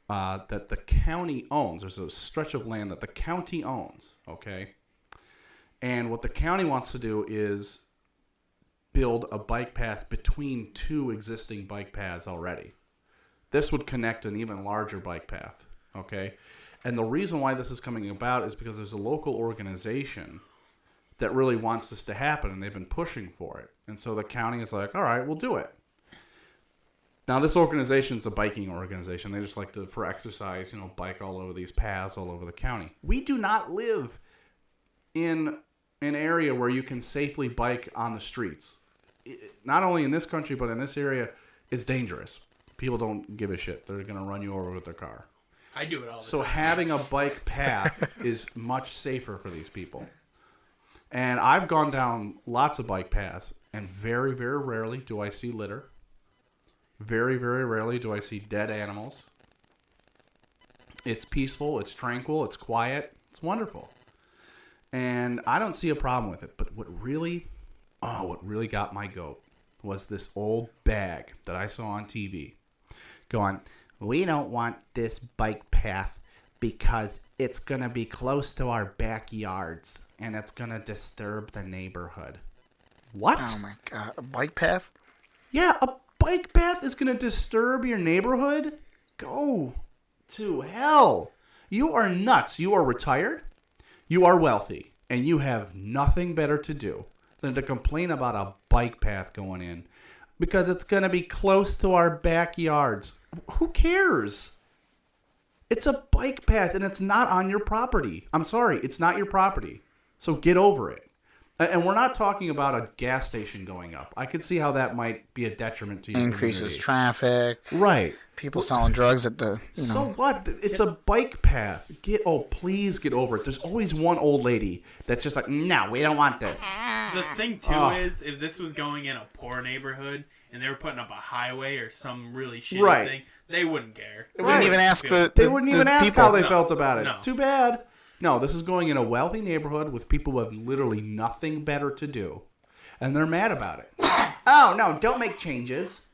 that the county owns. There's a stretch of land that the county owns, okay? And what the county wants to do is build a bike path between 2 existing bike paths already. This would connect an even larger bike path, okay? And the reason why this is coming about is because there's a local organization that really wants this to happen, and they've been pushing for it. And so the county is like, all right, we'll do it. Now, this organization's a biking organization. They just like to, for exercise, bike all over these paths all over the county. We do not live in an area where you can safely bike on the streets. Not only in this country, but in this area, it's dangerous. People don't give a shit. They're going to run you over with their car. I do it all the time. So having a bike path is much safer for these people. And I've gone down lots of bike paths, and very, very rarely do I see litter. Very, very rarely do I see dead animals. It's peaceful, it's tranquil, it's quiet, it's wonderful. And I don't see a problem with it. But what really got my goat was this old bag that I saw on TV going, we don't want this bike path because it's going to be close to our backyards and it's going to disturb the neighborhood. What? Oh my God. A bike path? Yeah, a bike path is going to disturb your neighborhood? Go to hell. You are nuts. You are retired. You are wealthy. And you have nothing better to do than to complain about a bike path going in because it's going to be close to our backyards. Who cares? It's a bike path and it's not on your property. I'm sorry, it's not your property. So get over it. And we're not talking about a gas station going up. I could see how that might be a detriment to your Increases community. traffic. Right. People selling drugs at the, So what? It's a bike path. Please get over it. There's always one old lady that's just like, no, we don't want this. The thing, too, is if this was going in a poor neighborhood and they were putting up a highway or some really shitty thing, they wouldn't care. They wouldn't even ask They wouldn't even ask people. how they felt about it. No. Too bad. No, this is going in a wealthy neighborhood with people who have literally nothing better to do. And they're mad about it. Oh, no, don't make changes.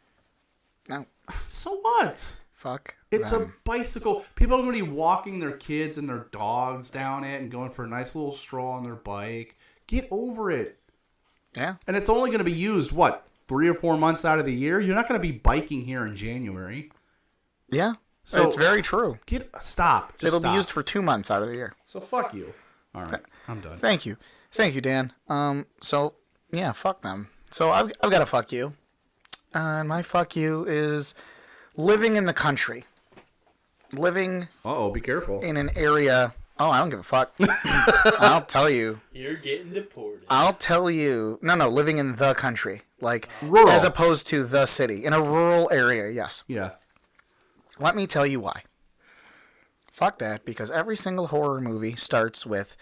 No. So what? Fuck. It's them. a bicycle. People are going to be walking their kids and their dogs down it and going for a nice little stroll on their bike. Get over it. Yeah. And it's only going to be used, 3 or 4 months out of the year? You're not going to be biking here in January. Yeah. So it's very true. Stop. Just It'll stop. be used for 2 months out of the year. So fuck you. All right. I'm done. Thank you, Dan. So yeah, fuck them. So I've got a fuck you, and my fuck you is living in the country, living Uh-oh, be careful. in an area. Oh, I don't give a fuck. I'll tell you. You're getting deported. I'll tell you. No, living in the country, like Rural. as opposed to the city, in a rural area. Yes. Yeah. Let me tell you why. Fuck that, because every single horror movie starts with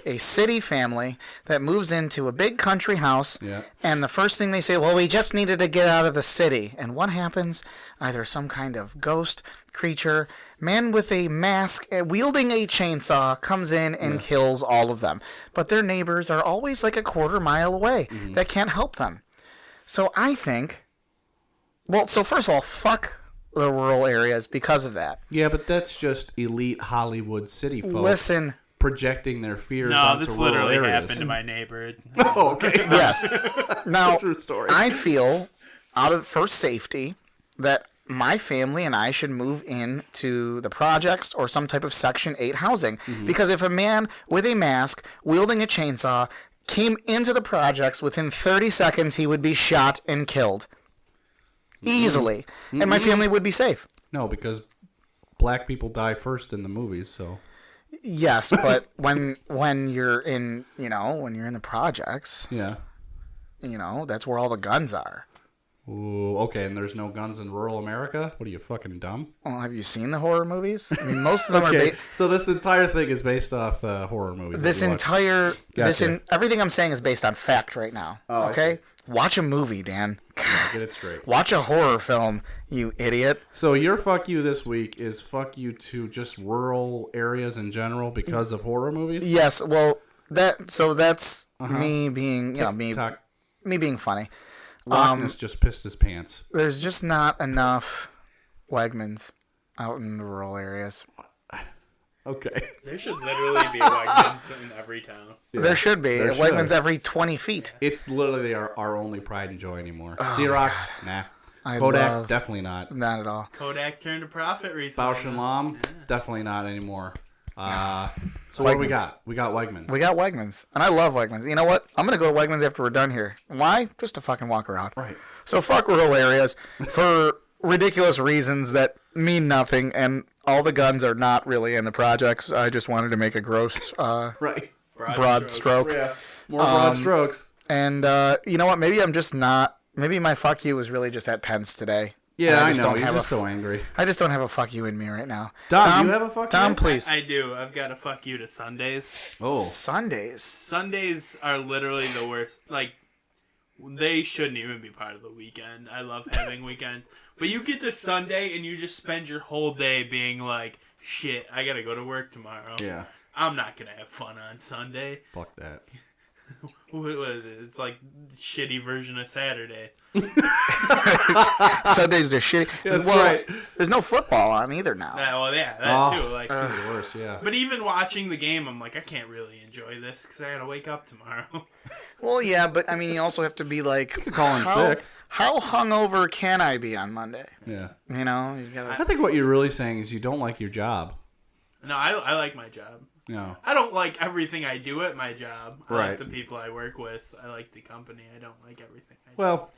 a city family that moves into a big country house, Yeah. and the first thing they say, well, we just needed to get out of the city. And what happens? Either some kind of ghost, creature, man with a mask, wielding a chainsaw, comes in and kills all of them. But their neighbors are always like a quarter mile away that can't help them. So I think, so first of all, fuck the rural areas because of that. Yeah, but that's just elite Hollywood city folks Listen. projecting their fears No, onto this rural literally areas. happened to my neighbor. Oh, okay. Yes. Now, True story. I feel for safety that my family and I should move into the projects or some type of Section 8 housing. Because if a man with a mask wielding a chainsaw came into the projects, within 30 seconds he would be shot and killed. Easily. And my family would be safe. No, because black people die first in the movies, so. Yes, but when you're in, when you're in the projects, Yeah. that's where all the guns are. Ooh, okay, and there's no guns in rural America? What are you, fucking dumb? Well, have you seen the horror movies? I mean, most of them Okay, are. so this entire thing is based off horror movies. This that you watch. entire, Gotcha. everything I'm saying is based on fact right now. Oh, I okay, watch a movie, Dan. Get it straight. Watch a horror film, you idiot. So your fuck you this week is fuck you to just rural areas in general because of horror movies? Yes, well, that's me being, TikTok. me being funny. Loch just pissed his pants. There's just not enough Wegmans out in the rural areas. Okay. There should literally be Wegmans in every town. Yeah, There should be. there Wegmans should. every 20 feet. It's literally our only pride and joy anymore. Xerox, nah. I Kodak, love- definitely not. Not at all. Kodak turned a profit recently. Bausch and Lomb, definitely not anymore. So what do we Wegmans. got? We got Wegmans. We got Wegmans. And I love Wegmans. You know what? I'm going to go to Wegmans after we're done here. Why? Just to fucking walk around. Right. So fuck rural areas. For ridiculous reasons that mean nothing, and all the guns are not really in the projects. I just wanted to make a gross Right. broad stroke. Yeah. More broad strokes. And you know what? Maybe I'm just not. Maybe my fuck you was really just at Pence today. Yeah, I just know. don't You're have just so angry. I just don't have a fuck you in me right now. Dom, do you have a fuck you? Tom, please. I do. I've got to fuck you to Sundays. Oh. Sundays. Sundays are literally the worst. Like, they shouldn't even be part of the weekend. I love having weekends. But you get to Sunday and you just spend your whole day being like, shit, I got to go to work tomorrow. Yeah. I'm not going to have fun on Sunday. Fuck that. What was it? It's like shitty version of Saturday. Sundays are shitty. That's well, right. There's no football on either now. That too. Like, It's the worst, yeah. but even watching the game, I'm like, I can't really enjoy this because I got to wake up tomorrow. Well, yeah, but I mean, you also have to be like, call in sick. How hungover can I be on Monday? Yeah. You know, you gotta. I think what you're really saying is you don't like your job. No, I like my job. No. I don't like everything I do at my job. I Right. like the people I work with. I like the company. I don't like everything I do. Well,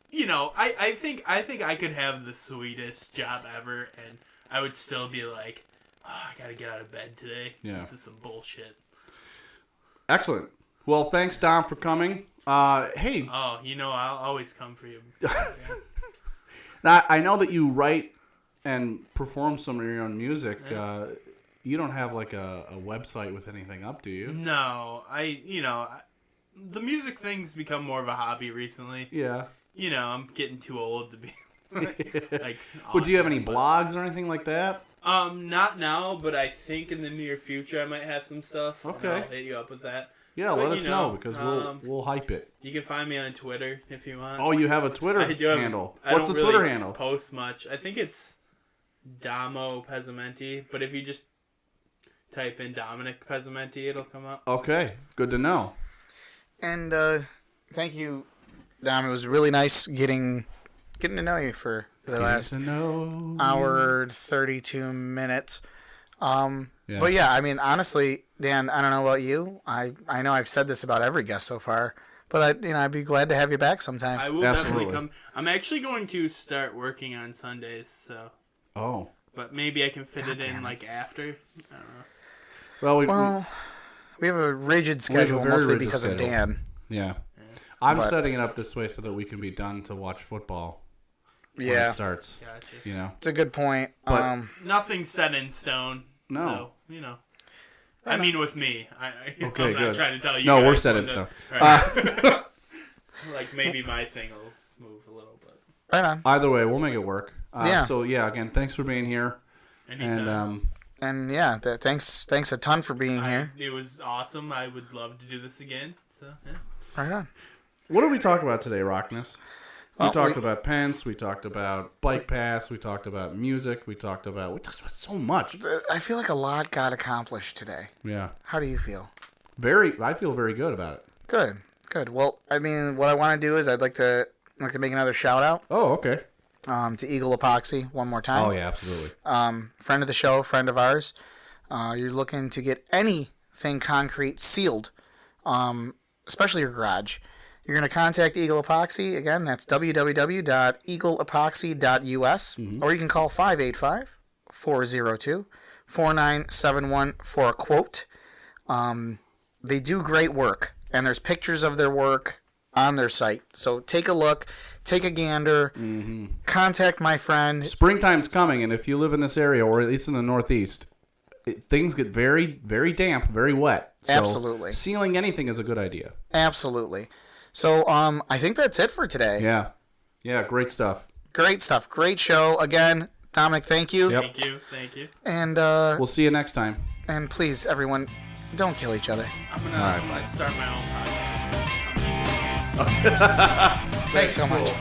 You know, I think I could have the sweetest job ever, and I would still be like, oh, I gotta get out of bed today. Yeah. This is some bullshit. excellent. Well, thanks, Dom, for coming. Hey, Oh, you know, I'll always come for you. now, I know that you write and perform some of your own music. You don't have like a website with anything up, do you? No, the music thing's become more of a hobby recently. Yeah. You know, I'm getting too old to be like. Well, do you have awesome, any but- blogs or anything like that? Not now, but I think in the near future I might have some stuff. and Okay. I'll hit you up with that. Yeah, But, let us you know know, because um, we'll hype it. You can find me on Twitter if you want. Oh, you have a Twitter I do have, handle. I What's don't the really Twitter handle? Post much. I think it's Damo Pezzamenti, but if you just type in Dominic Pezzamenti, it'll come up. Okay, good to know. And thank you, Dom. It was really nice getting to know you for the last hour 32 minutes. Yeah. But yeah, I mean, honestly, Dan, I don't know about you. I know I've said this about every guest so far, but I'd be glad to have you back sometime. I will Absolutely. definitely come. I'm actually going to start working on Sundays, so. Oh. But maybe I can fit it in damn it. like after. I don't know. Well, we have a rigid We have a schedule, very mostly rigid because of schedule. Dan. yeah. I'm But- setting it up this way so that we can be done to watch football when Yeah, it starts. Gotcha. You know. it's a good point. But- Nothing's set in stone. No. So, you know. I mean, with me. Okay, I'm not good. trying to tell you. No, we're guys set when in stone. Right. Like, maybe my thing will move a little bit. Right on. Either way, we'll make it work. Yeah. So yeah, again, thanks for being here. Anytime. And And yeah, thanks a ton for being here. It was awesome. I would love to do this again. So, yeah. Right on. what did we talk about today, Rockness? We Well, talked about Pence. We talked about Bike Pass. We talked about music. We talked about so much. I feel like a lot got accomplished today. Yeah. How do you feel? I feel very good about it. Good. Well, I mean, what I want to do is I'd like to make another shout out Oh, okay. to Eagle Epoxy one more time. Oh yeah, absolutely. Friend of the show, friend of ours. You're looking to get anything concrete sealed, especially your garage. You're going to contact Eagle Epoxy. Again, that's www.eagleepoxy.us, or you can call 585-402-4971 for a quote. They do great work, and there's pictures of their work on their site. So take a look, take a gander, contact my friend. Springtime's coming, and if you live in this area, or at least in the Northeast, things get very, very damp, very wet. So Absolutely. sealing anything is a good idea. Absolutely. So I think that's it for today. Yeah. Yeah, great stuff. Great stuff. Great show. Again, Dominic, thank you. Yep. Thank you. And We'll see you next time. and please, everyone, don't kill each other. I'm going All right. to start my own podcast. Thanks so much. Cool.